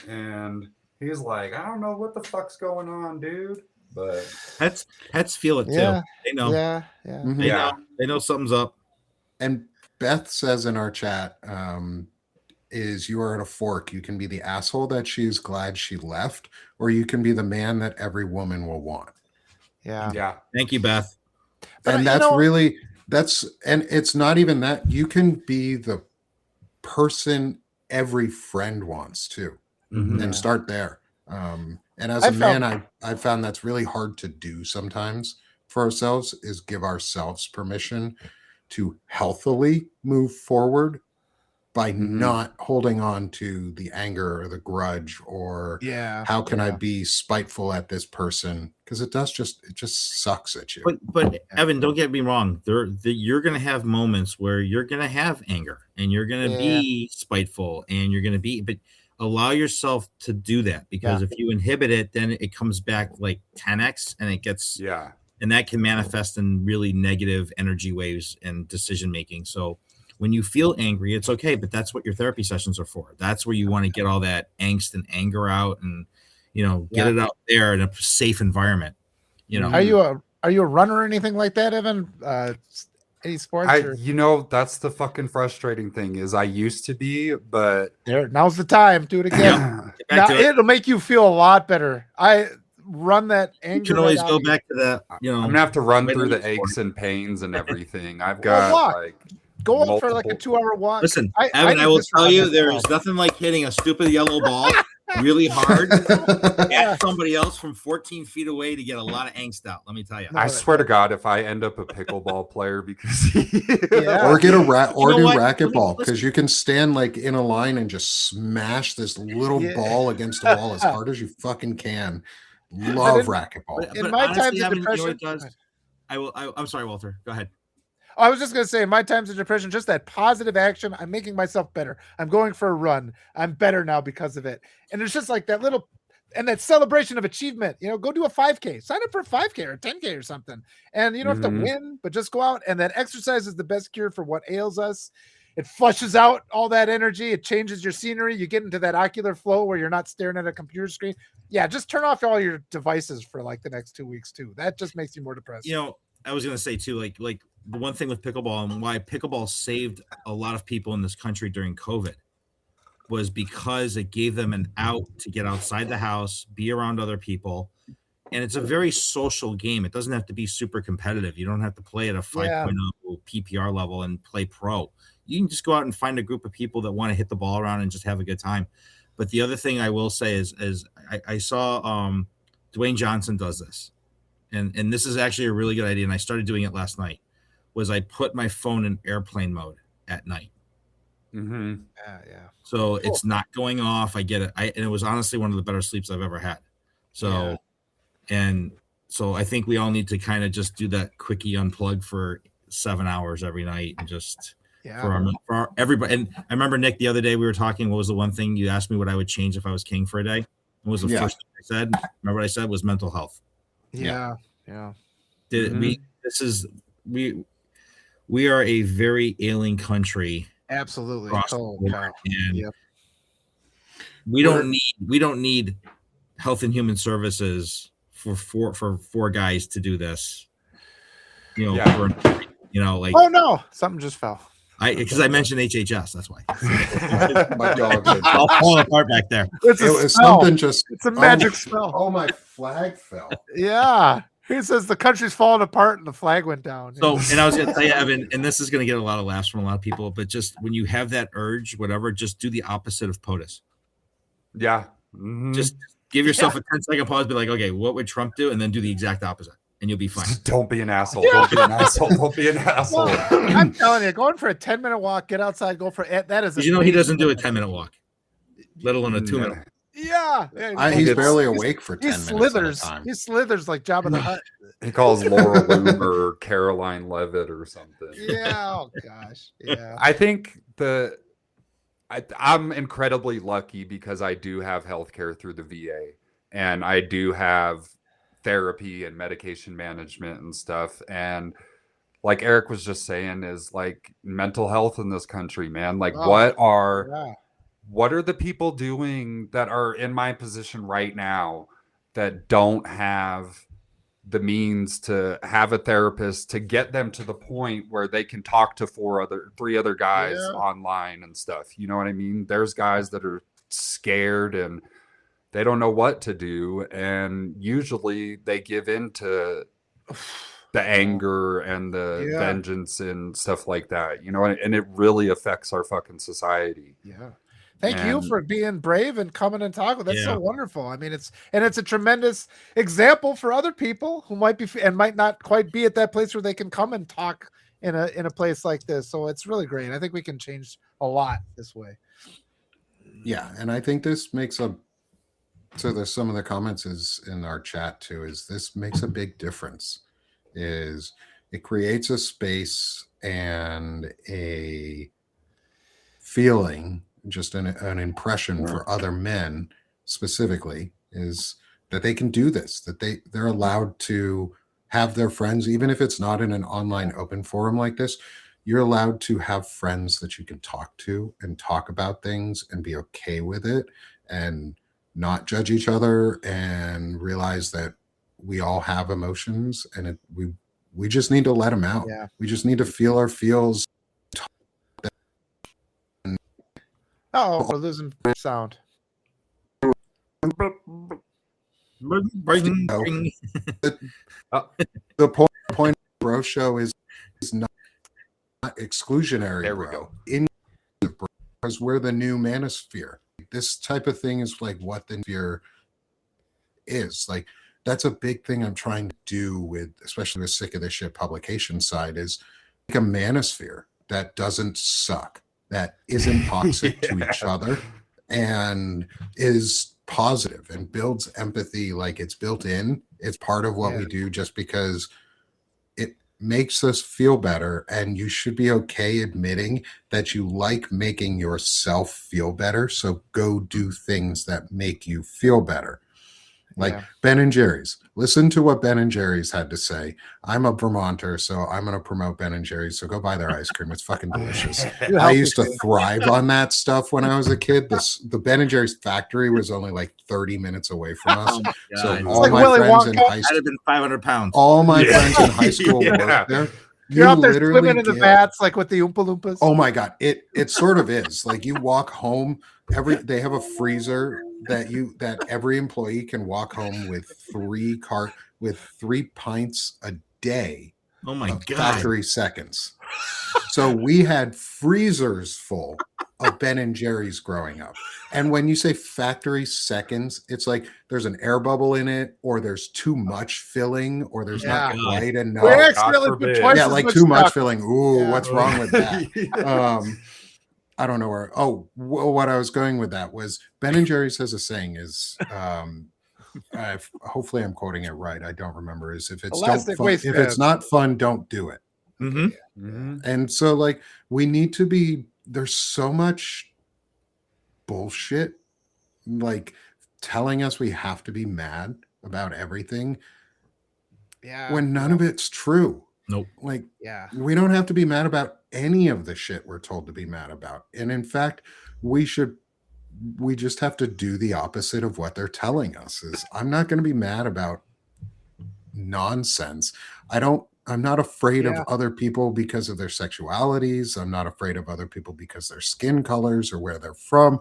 and he's like, I don't know what the fuck's going on, dude. But Pets feel it Yeah. too. They know. Yeah. Mhm. They know. They know something's up. And Beth says in our chat, is you are at a fork. You can be the asshole that she's glad she left, or you can be the man that every woman will want. Yeah. yeah, Thank you, Beth. But And you that's know- really and it's not even that. You can be the person every friend wants too, Mhm. and start there. And as I a man, found- I found that's really hard to do sometimes for ourselves, is give ourselves permission to healthily move forward by not holding on to the anger or the grudge or Yeah. how can I Yeah. be spiteful at this person, because it just sucks at you. But Evan, don't get me wrong. You're going to have moments where you're going to have anger and you're going to be spiteful and you're going to be, but allow yourself to do that, because if you inhibit it, then it comes back like 10x and it gets, and that can manifest in really negative energy waves and decision making. So when you feel angry, it's okay, but that's what your therapy sessions are for. That's where you want to get all that angst and anger out and, get it out there in a safe environment. Are you a runner or anything like that, Evan? Any sports? That's the fucking frustrating thing is I used to be, but now's the time. Do it again. Back to it. It'll make you feel a lot better. I run that anger. You can always go back to that. I'm gonna have to run through the aches and pains and everything. I've got go out for like a 2-hour walk. Listen, Evan, I will tell you, there is nothing like hitting a stupid yellow ball really hard at somebody else from 14 feet away to get a lot of angst out. Let me tell you. I swear to God, if I end up a pickleball player because or get a do racquetball, because you can stand like in a line and just smash this little ball against the wall as hard as you fucking can. Love racquetball. In my times of depression, I'm sorry, Walter. Go ahead. I was just going to say, in my times of depression, just that positive action, I'm making myself better. I'm going for a run. I'm better now because of it. And it's just like that little, and that celebration of achievement, go do a 5K, sign up for a 5K or a 10K or something. And you don't have to win, but just go out. And that exercise is the best cure for what ails us. It flushes out all that energy. It changes your scenery. You get into that ocular flow where you're not staring at a computer screen. Yeah, just turn off all your devices for like the next 2 weeks too. That just makes you more depressed. I was going to say too, like the one thing with pickleball and why pickleball saved a lot of people in this country during COVID was because it gave them an out to get outside the house, be around other people. And it's a very social game. It doesn't have to be super competitive. You don't have to play at a 5.0 PPR level and play pro. You can just go out and find a group of people that want to hit the ball around and just have a good time. But the other thing I will say is I saw Dwayne Johnson does this, and this is actually a really good idea. And I started doing it last night. Was I put my phone in airplane mode at night? Mm-hmm. Yeah. So it's not going off. I get it. And it was honestly one of the better sleeps I've ever had. So, and so I think we all need to kind of just do that quickie unplug for 7 hours every night and just for our everybody. And I remember, Nick, the other day we were talking, what was the one thing you asked me what I would change if I was king for a day? What was the first thing I said? Remember what I said was mental health. Yeah. We are a very ailing country. Absolutely. And we don't need Health and Human Services for four guys to do this. Like, oh no, something just fell. Because I mentioned HHS, that's why. My dog all falling apart back there. It's a magic spell. Oh, my flag fell. Yeah. He says the country's falling apart and the flag went down. So, and I was going to tell you, Evan, and this is going to get a lot of laughs from a lot of people, but just when you have that urge, whatever, just do the opposite of POTUS. Yeah. Mm-hmm. Just give yourself a 10-second pause, be like, okay, what would Trump do? And then do the exact opposite, and you'll be fine. Don't be an asshole. Don't be an asshole. Don't be an asshole. Well, I'm telling you, going for a 10-minute walk, get outside, go for it. That is. He doesn't do a 10-minute walk, let alone a 2-minute. Yeah. He's barely awake for 10 minutes at a time. He slithers like Jabba the Hutt. He calls Laura Loom or Caroline Levitt or something. Yeah. Oh gosh. Yeah. I think I'm incredibly lucky because I do have healthcare through the VA, and I do have therapy and medication management and stuff. And like Eric was just saying, is like mental health in this country, man. Like, what are the people doing that are in my position right now that don't have the means to have a therapist to get them to the point where they can talk to three other guys online and stuff? You know what I mean? There's guys that are scared and they don't know what to do. And usually they give in to the anger and the vengeance and stuff like that, and it really affects our fucking society. Yeah. Thank you for being brave and coming and talking. That's so wonderful. I mean, it's a tremendous example for other people who might be and might not quite be at that place where they can come and talk in a place like this. So it's really great. I think we can change a lot this way. Yeah, and I think this makes so there's some of the comments is in our chat too, is this makes a big difference. Is it creates a space and a feeling, just an impression for other men specifically, is that they can do this, that they're allowed to have their friends, even if it's not in an online open forum like this. You're allowed to have friends that you can talk to and talk about things and be okay with it and not judge each other and realize that we all have emotions and we just need to let them out. Yeah. We just need to feel our feels. Oh, we're losing sound. The point of the Bro Show is not exclusionary. There we go. Because we're the new manosphere. This type of thing is like what the sphere is. Like, that's a big thing I'm trying to do with, especially with Sick of This Shit publication side, is like a manosphere that doesn't suck, that isn't toxic to each other, and is positive and builds empathy. Like, it's built in. It's part of what we do just because it makes us feel better. And you should be okay admitting that you like making yourself feel better. So go do things that make you feel better. Like Ben and Jerry's. Listen to what Ben and Jerry's had to say. I'm a Vermonter, so I'm going to promote Ben and Jerry's. So go buy their ice cream. It's fucking delicious. I used to thrive on that stuff when I was a kid. The Ben and Jerry's factory was only like 30 minutes away from us. So all my friends in high school, I'd have been 500 pounds. All my friends in high school worked there. You're out there swimming in the vats like with the Oompa Loompas. Oh my God. It sort of is. Like, you walk home, they have a freezer that every employee can walk home with 3 pints a day. Oh my God. Factory seconds. So we had freezers full of Ben and Jerry's growing up. And when you say factory seconds, it's like there's an air bubble in it, or there's too much filling, or there's not Yeah. quite We enough. God accidentally put forbid. twice Yeah, as like much too much stuff. filling. Ooh, Yeah. what's wrong with that? I don't know where. Oh, what I was going with that was Ben and Jerry's has a saying is, hopefully I'm quoting it right. I don't remember. Is if it's Elastic if it's waistbands. not fun, don't do it. Mhm. Mhm. And so, like, we need to be. There's so much bullshit, like telling us we have to be mad about everything Yeah. when none of it's true. Nope. Like, Yeah. we don't have to be mad about any of the shit we're told to be mad about. And in fact, we just have to do the opposite of what they're telling us. Is I'm not going to be mad about nonsense. I'm not afraid Yeah. of other people because of their sexualities. I'm not afraid of other people because their skin colors or where they're from.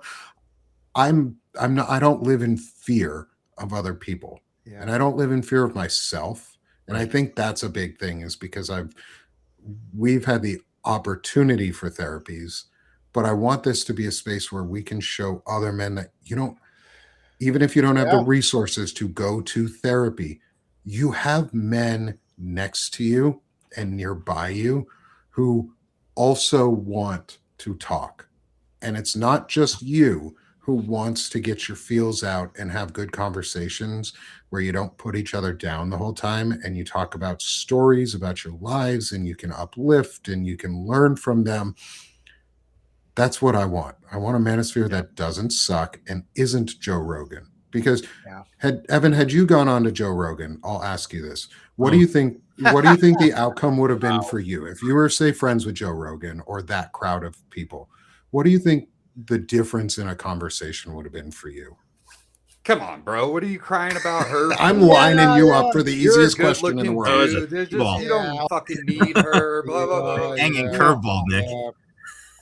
I don't live in fear of other people. Yeah. And I don't live in fear of myself. And I think that's a big thing, is because we've had the opportunity for therapies, but I want this to be a space where we can show other men that even if you don't have the resources to go to therapy, you have men next to you and nearby you who also want to talk. And it's not just you who wants to get your feels out and have good conversations where you don't put each other down the whole time, and you talk about stories about your lives, and you can uplift and you can learn from them. That's what I want. I want a manosphere that doesn't suck and isn't Joe Rogan. Because had you gone on to Joe Rogan, I'll ask you this. What do you think the outcome would have been for you if you were, say, friends with Joe Rogan or that crowd of people? What do you think the difference in a conversation would have been for you? Come on, bro. What are you crying about her? I'm lining you up for the You're a easiest question in the good-looking world. dude. There's just- Ball. you don't fucking need her. Blah blah blah. Hanging curveball, Nick.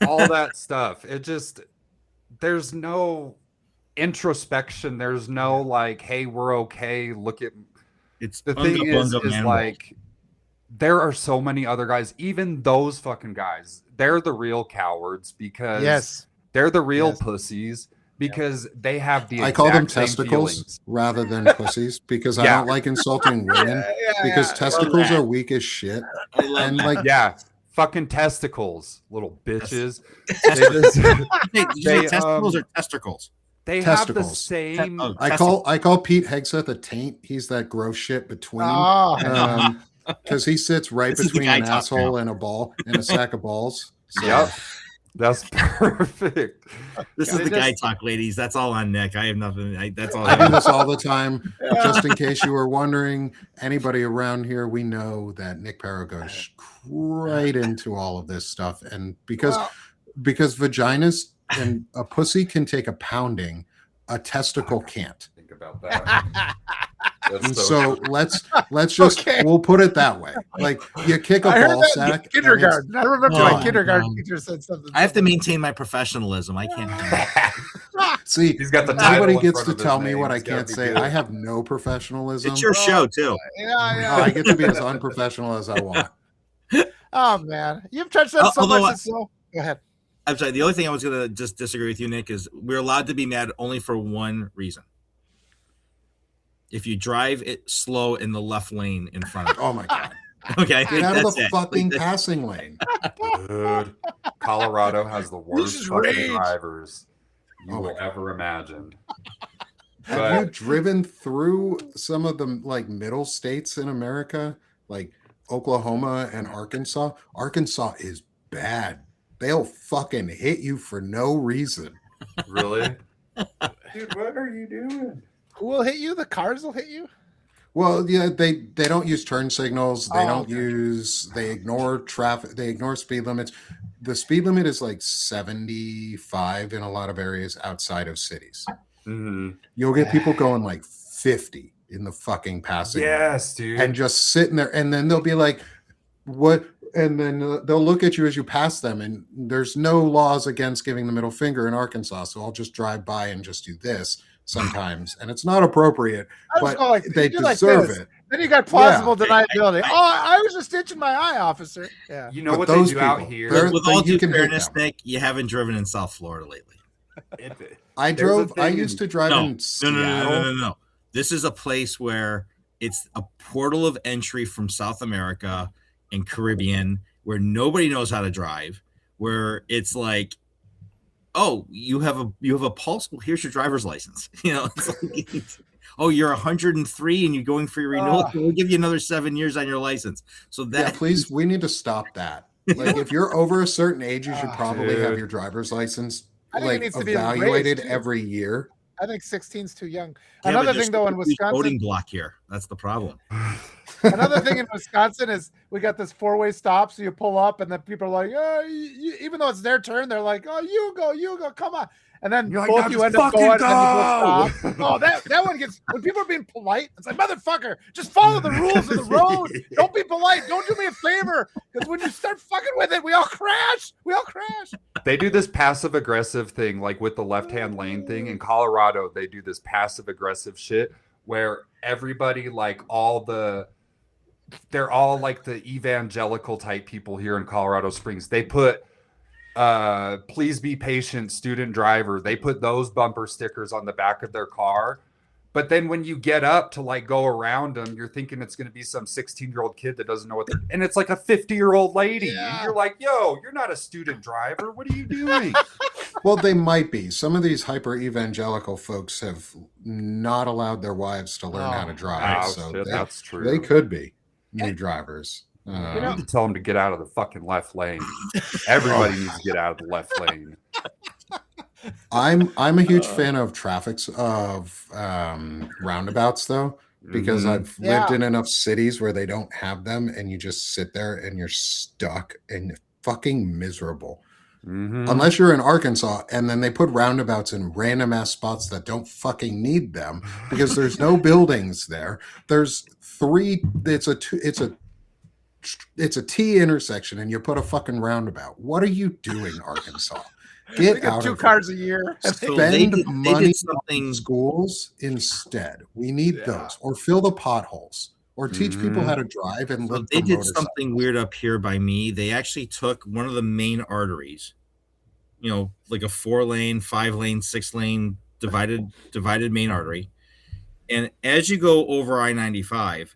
All that stuff. It just, there's no introspection. There's no like, hey, we're okay. Look at It's the thing is man like, there are so many other guys, even those fucking guys, they're the real cowards because they're the real pussies because they have the I call them exact same testicles feelings. rather than pussies because I don't like insulting women because testicles are weak as shit. And like, fucking testicles, little bitches. testicles or testicles? They testicles. have the same. I call Pete Hegseth a taint. He's that gross shit between. Because he sits right between an asshole and a ball and a sack of balls. So. Yep. That's perfect. This is the guy talk, ladies. That's all on Nick. I have nothing. That's all. I do this all the time. Just in case you were wondering, anybody around here, we know that Nick Paro goes right into all of this stuff. And because vaginas and a pussy can take a pounding, a testicle can't. Think about that. And so let's just we'll put it that way. Like you kick a ball sack. Kindergarten. I remember my kindergarten teacher said something. I have to maintain my professionalism. I can't. See, he's got the nobody gets to tell me what I can't say. Good. I have no professionalism. It's your show too. I get to be as unprofessional as I want. Oh man, you've touched on so much. Go ahead. I'm sorry. The only thing I was gonna just disagree with you, Nick, is we're allowed to be mad only for one reason. If you drive it slow in the left lane in front of you. Oh my god. Okay. Get out of the fucking passing lane. Dude, Colorado has the worst fucking rage. drivers you will ever imagine. Have you driven through some of the like middle states in America, like Oklahoma and Arkansas? Arkansas is bad. They'll fucking hit you for no reason. Really? Dude, what are you doing? Who will hit you? The cars will hit you? Well, yeah, they don't use turn signals. They ignore traffic. They ignore speed limits. The speed limit is like 75 in a lot of areas outside of cities. Mm-hmm. You'll get people going like 50 in the fucking passing lane, dude. and just sitting there. And then they'll be like, what? And then they'll look at you as you pass them. And there's no laws against giving the middle finger in Arkansas. So I'll just drive by and just do this sometimes. And it's not appropriate, but they deserve it. Then you got plausible deniability. I was just itching my eye, officer. Yeah. You know But what they those do out people, here? they're- With they- all you due can hate fairness, them. Nick, you haven't driven in South Florida lately. I used to drive in Seattle. No. This is a place where it's a portal of entry from South America and Caribbean, where nobody knows how to drive. Where it's like, oh, you have a pulse. Well, here's your driver's license. It's like, oh, you're 103 and you're going for your renewal. We'll give you another 7 years on your license. So that Please, we need to stop that. Like, if you're over a certain age, you should probably have your driver's license I think it needs to be evaluated raised, too. every year. I think 16 is too young. Yeah, Another thing, though, in Wisconsin, voting block here. That's the problem. Another thing in Wisconsin is we got this 4-way stop. So you pull up, and then people are like, oh, even though it's their turn, they're like, oh, you go, come on. And then You're like, both "Now you just end up fucking going, and then go!" you both stop. Oh, that one gets, when people are being polite, it's like, motherfucker, just follow the rules of the road. Don't be polite. Don't do me a favor. Because when you start fucking with it, we all crash. They do this passive aggressive thing, like with the left-hand lane thing. In Colorado, they do this passive aggressive shit where everybody, they're all like the evangelical type people here in Colorado Springs. They put please be patient, student driver. They put those bumper stickers on the back of their car. But then when you get up to like go around them, you're thinking it's going to be some 16-year-old kid that doesn't know what they're, and it's like a 50-year-old lady. Yeah. And you're like, yo, you're not a student driver. What are you doing? Well, they might be. Some of these hyper evangelical folks have not allowed their wives to learn how to drive. So shit, that's true. They could be new drivers. You need to tell them to get out of the fucking left lane. Everybody needs to get out of the left lane. I'm a huge fan of roundabouts, though, because I've lived in enough cities where they don't have them, and you just sit there and you're stuck and fucking miserable. Unless you're in Arkansas, and then they put roundabouts in random ass spots that don't fucking need them because there's no buildings there. There's three. It's a T intersection, and you put a fucking roundabout. What are you doing, Arkansas? Get out 2 of cars here. a year. Spend money did something on schools instead. We need those, or fill the potholes, or teach people how to drive and So live. they did something weird up here by me. They actually took one of the main arteries, like a 4-lane, 5-lane, 6-lane divided main artery. And as you go over I-95,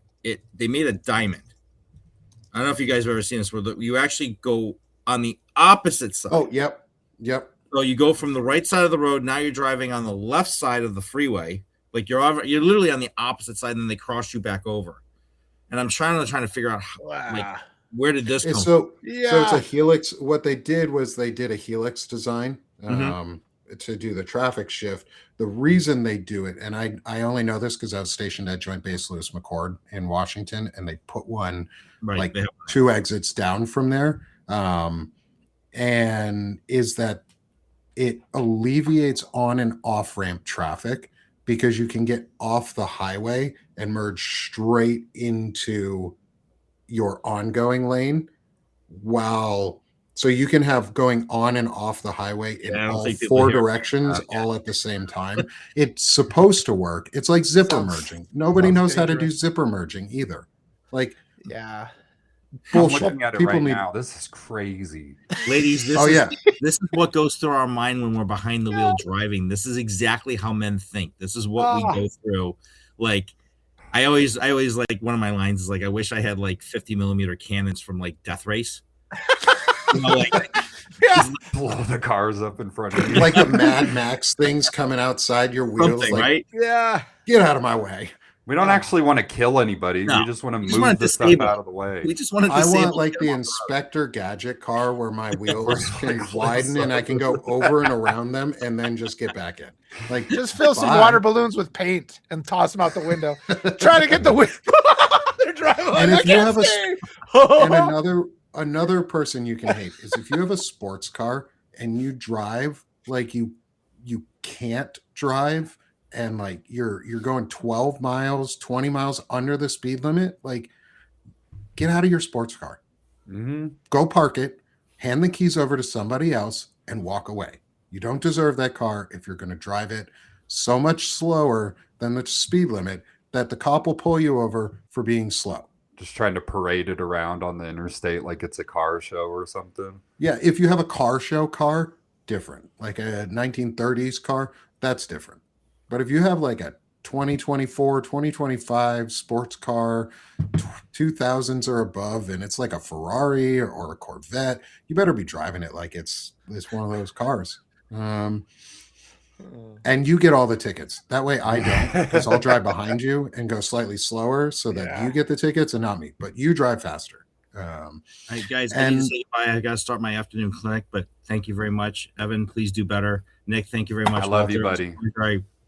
they made a diamond. I don't know if you guys have ever seen this, where you actually go on the opposite side. Oh, yep. So you go from the right side of the road. Now you're driving on the left side of the freeway. Like you're literally on the opposite side, and then they cross you back over. And I'm trying to figure out where did this come from? So it's a helix. What they did was they did a helix design to do the traffic shift. The reason they do it, and I only know this because I was stationed at Joint Base Lewis McChord in Washington, and they put one like 2 exits down from there. And is that it alleviates on and off ramp traffic because you can get off the highway and merge straight into your ongoing lane so you can have going on and off the highway in all 4 directions all at the same time. It's supposed to work. It's like zipper merging. Nobody knows how to do zipper merging either. Like, bullshit. I'm looking at it People right need... now. This is crazy. Ladies, this is what goes through our mind when we're behind the wheel driving. This is exactly how men think. This is what we go through. Like, I always like, one of my lines is like, I wish I had like 50mm cannons from like Death Race. Blow the cars up in front of you. Like the Mad Max things coming outside your wheels. Something, like, right? Yeah. Get out of my way. We don't actually want to kill anybody. No. We just want to move the stuff out of the way. We just want to I want like the Inspector Gadget car where my wheels can widen and I can go over and around them and then just get back in. Like, just fill some water balloons with paint and toss them out the window. Try to get the wind. They're driving. And if you have and another person you can hate is if you have a sports car and you drive like you can't drive. And like you're going 12 miles, 20 miles under the speed limit, like, get out of your sports car. Go park it, hand the keys over to somebody else, and walk away. You don't deserve that car if you're going to drive it so much slower than the speed limit that the cop will pull you over for being slow. Just trying to parade it around on the interstate like it's a car show or something. Yeah, if you have a car show car, different. Like a 1930s car, that's different. But if you have like a 2024, 2025 sports car, 2000s or above, and it's like a Ferrari or a Corvette, you better be driving it like it's one of those cars. And you get all the tickets. That way I don't, because I'll drive behind you and go slightly slower so that you get the tickets and not me. But you drive faster. All right, guys, I need to say bye. I got to start my afternoon clinic, but thank you very much. Evan, please do better. Nick, thank you very much. I love you, buddy.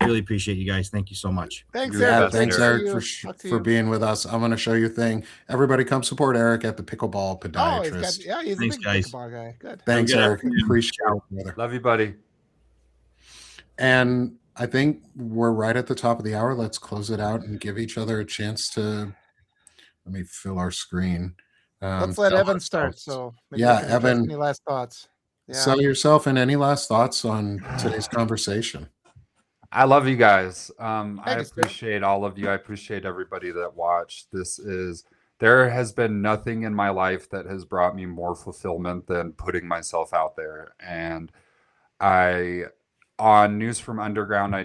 I really appreciate you guys. Thank you so much. Thanks, You're Eric. the best, Thanks, Eric. Eric, for being with us. I'm going to show you a thing. Everybody come support Eric at the pickleball podiatrist. He's Thanks, a big guys. pickleball guy. Good. Thanks, Good Eric. afternoon. Appreciate it, brother. Love you, buddy. And I think we're right at the top of the hour. Let's close it out and give each other a chance to. Let me fill our screen. Let's let Evan start. So, maybe yeah, I can address Evan. any last thoughts? Yeah. Sell yourself, and any last thoughts on today's conversation? I love you guys. I Thanks, sir. appreciate all of you. I appreciate everybody that watched. There has been nothing in my life that has brought me more fulfillment than putting myself out there. And on News from Underground, I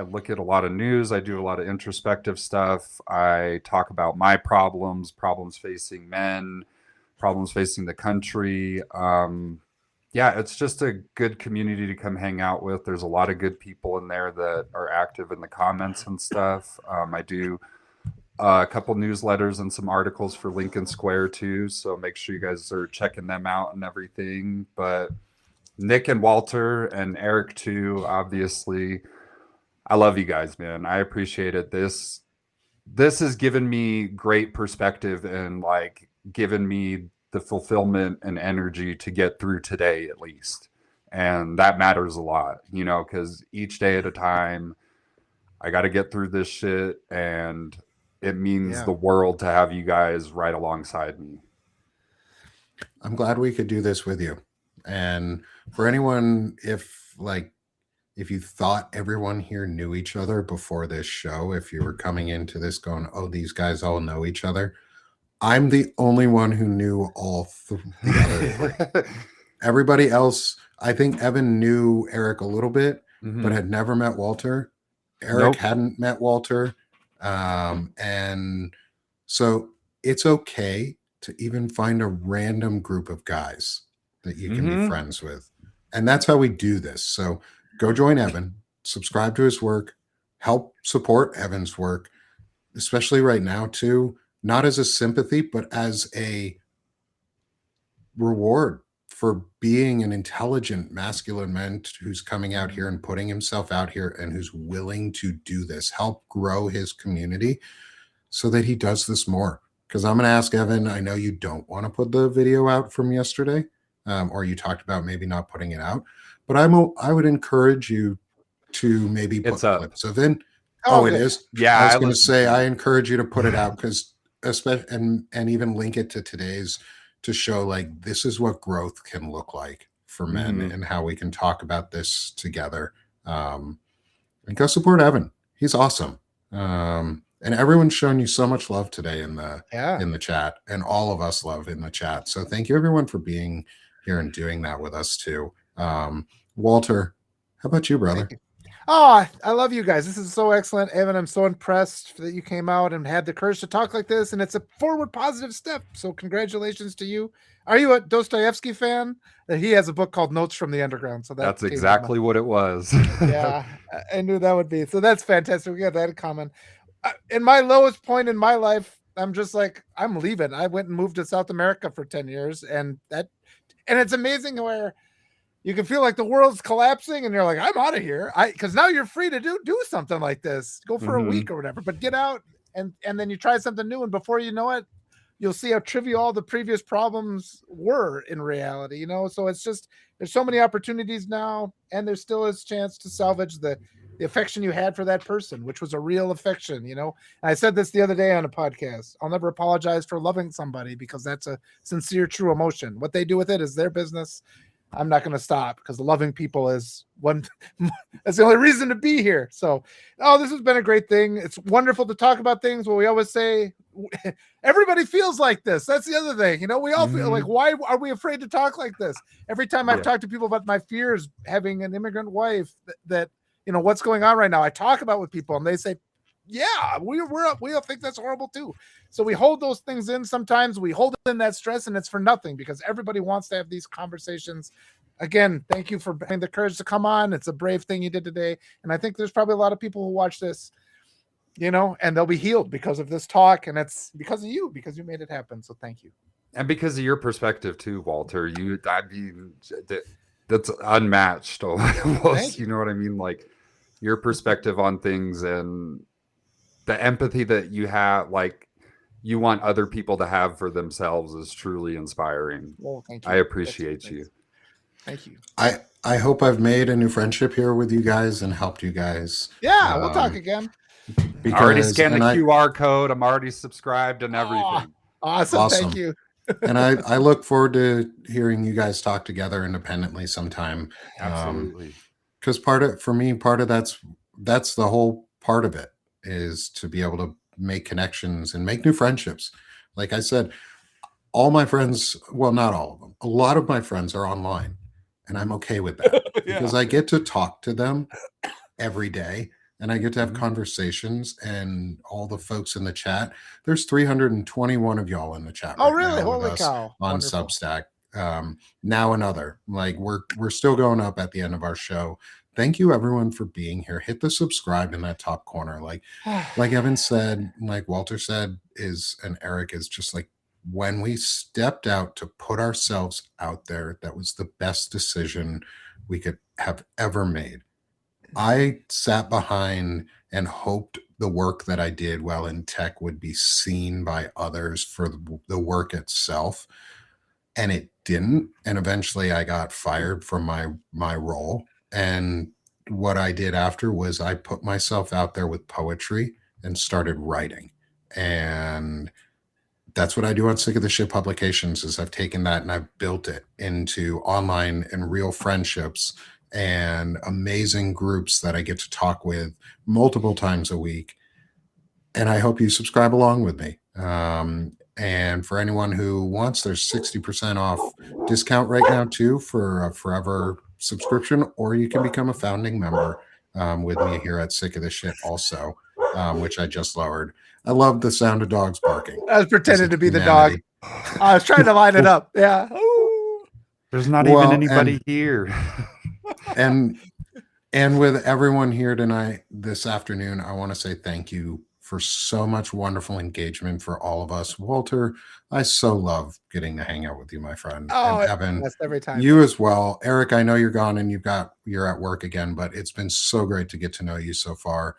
look at a lot of news. I do a lot of introspective stuff. I talk about my problems facing men, problems facing the country. It's just a good community to come hang out with. There's a lot of good people in there that are active in the comments and stuff. I do a couple newsletters and some articles for Lincoln Square too. So make sure you guys are checking them out and everything. But Nick and Walter and Eric too, obviously. I love you guys, man. I appreciate it. This has given me great perspective and like given me the fulfillment and energy to get through today at least. And that matters a lot, because each day at a time, I got to get through this shit, and it means the world to have you guys right alongside me. I'm glad we could do this with you. And for anyone, if you thought everyone here knew each other before this show, if you were coming into this going, oh, these guys all know each other, I'm the only one who knew all the other three. Everybody else, I think Evan knew Eric a little bit, but had never met Walter. Eric hadn't met Walter. And so it's okay to even find a random group of guys that you can be friends with. And that's how we do this. So go join Evan, subscribe to his work, help support Evan's work, especially right now too, not as a sympathy, but as a reward for being an intelligent masculine man who's coming out here and putting himself out here and who's willing to do this, help grow his community so that he does this more. Because I'm going to ask Evan, I know you don't want to put the video out from yesterday, or you talked about maybe not putting it out, but I would encourage you to maybe put clips of it. Oh, it is? Yeah. I was going to say, I encourage you to put it out, because especially and even link it to today's, to show like this is what growth can look like for men and how we can talk about this together. And go support Evan. He's awesome. And everyone's shown you so much love today in the chat, and all of us love in the chat. So thank you everyone for being here and doing that with us too. Walter, how about you, brother? Oh, I love you guys. This is so excellent. Evan, I'm so impressed that you came out and had the courage to talk like this, and it's a forward positive step. So congratulations to you. Are you a Dostoevsky fan? He has a book called Notes from the Underground. So that's exactly what it was. Yeah, I knew that would be. So that's fantastic. We got that in common. In my lowest point in my life, I'm just like, I'm leaving. I went and moved to South America for 10 years, and it's amazing where you can feel like the world's collapsing and you're like, I'm out of here. Because now you're free to do something like this. Go for a week or whatever, but get out and then you try something new. And before you know it, you'll see how trivial all the previous problems were in reality, So it's just, there's so many opportunities now, and there still is a chance to salvage the affection you had for that person, which was a real affection, And I said this the other day on a podcast. I'll never apologize for loving somebody, because that's a sincere, true emotion. What they do with it is their business. I'm not going to stop because loving people is that's the only reason to be here. So, this has been a great thing. It's wonderful to talk about things where we always say everybody feels like this. That's the other thing. We all feel like, why are we afraid to talk like this? Every time I've talked to people about my fears having an immigrant wife that what's going on right now, I talk about with people and they say, yeah, we all think that's horrible too. So we hold those things in. Sometimes we hold in that stress and it's for nothing because everybody wants to have these conversations. Again, thank you for having the courage to come on. It's a brave thing you did today. And I think there's probably a lot of people who watch this, and they'll be healed because of this talk. And it's because of you, because you made it happen. So thank you. And because of your perspective too, Walter, that's unmatched almost. You know what I mean? Like your perspective on things and the empathy that you have, like you want other people to have for themselves, is truly inspiring. Well, thank you. I appreciate you. Thank you. I hope I've made a new friendship here with you guys and helped you guys. Yeah, we'll talk again. I already scanned the QR code. I'm already subscribed and everything. Awesome. Thank you. And I look forward to hearing you guys talk together independently sometime. Absolutely. Because part of that's the whole part of it, is to be able to make connections and make new friendships. Like I said, all my friends, well, not all of them, a lot of my friends are online, and I'm okay with that because I get to talk to them every day and I get to have conversations. And all the folks in the chat, there's 321 of y'all in the chat. Oh, really? Holy cow. On Wonderful. Substack. Now another, like we're still going up at the end of our show. Thank you everyone for being here. Hit the subscribe in that top corner. Like Evan said, like Walter said, and Eric is just like, when we stepped out to put ourselves out there, that was the best decision we could have ever made. I sat behind and hoped the work that I did while in tech would be seen by others for the work itself. And it didn't. And eventually I got fired from my role. And what I did after was I put myself out there with poetry and started writing. And that's what I do on Sick of the Shit Publications, is I've taken that and I've built it into online and real friendships and amazing groups that I get to talk with multiple times a week. And I hope you subscribe along with me. And for anyone who wants, there's 60% off discount right now too for a forever subscription, or you can become a founding member with me here at Sick of the Shit also, which I just lowered. I love the sound of dogs barking. I was pretending to be the dog. I was trying to line it up. Yeah. There's not even anybody here. and with everyone here tonight, this afternoon, I want to say thank you for so much wonderful engagement for all of us. Walter, I so love getting to hang out with you, my friend. Oh, and Evan, that's every time. You as well. Eric, I know you're gone and you're at work again, but it's been so great to get to know you so far.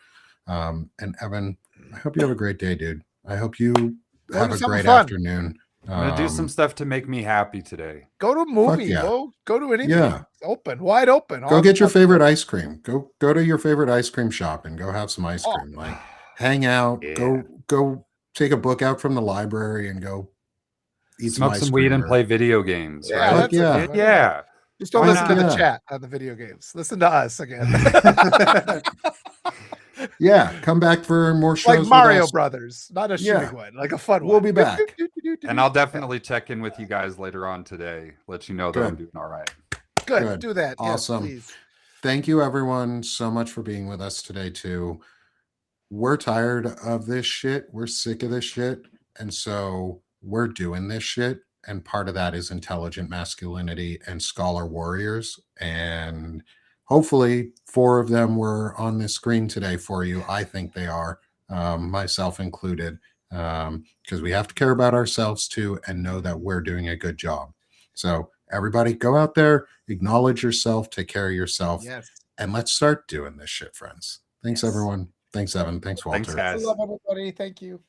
And Evan, I hope you have a great day, dude. I hope you have a great afternoon. I'm going to do some stuff to make me happy today. Go to a movie. Yeah. Go to anything. Yeah. Open, wide open. Go get your favorite ice cream. Go to your favorite ice cream shop and go have some ice cream. Like hang out. Yeah. Go take a book out from the library and go eat smoke some weed and play video games. Yeah, right? Yeah. Just don't listen to the chat on the video games. Listen to us again. Yeah, come back for more shows. Like Mario Brothers, not a shooting one, like a fun one. We'll be back. And I'll definitely check in with you guys later on today. Let you know that I'm doing all right. Good. Do that. Awesome. Yes, thank you everyone so much for being with us today too. We're tired of this shit. We're sick of this shit. And so we're doing this shit. And part of that is intelligent masculinity and scholar warriors. And hopefully 4 of them were on this screen today for you. I think they are, myself included, because we have to care about ourselves too and know that we're doing a good job. So everybody go out there, acknowledge yourself, take care of yourself, and let's start doing this shit, friends. Thanks, everyone. Thanks, Evan. Thanks, Walter. Thanks, guys. I love everybody. Thank you.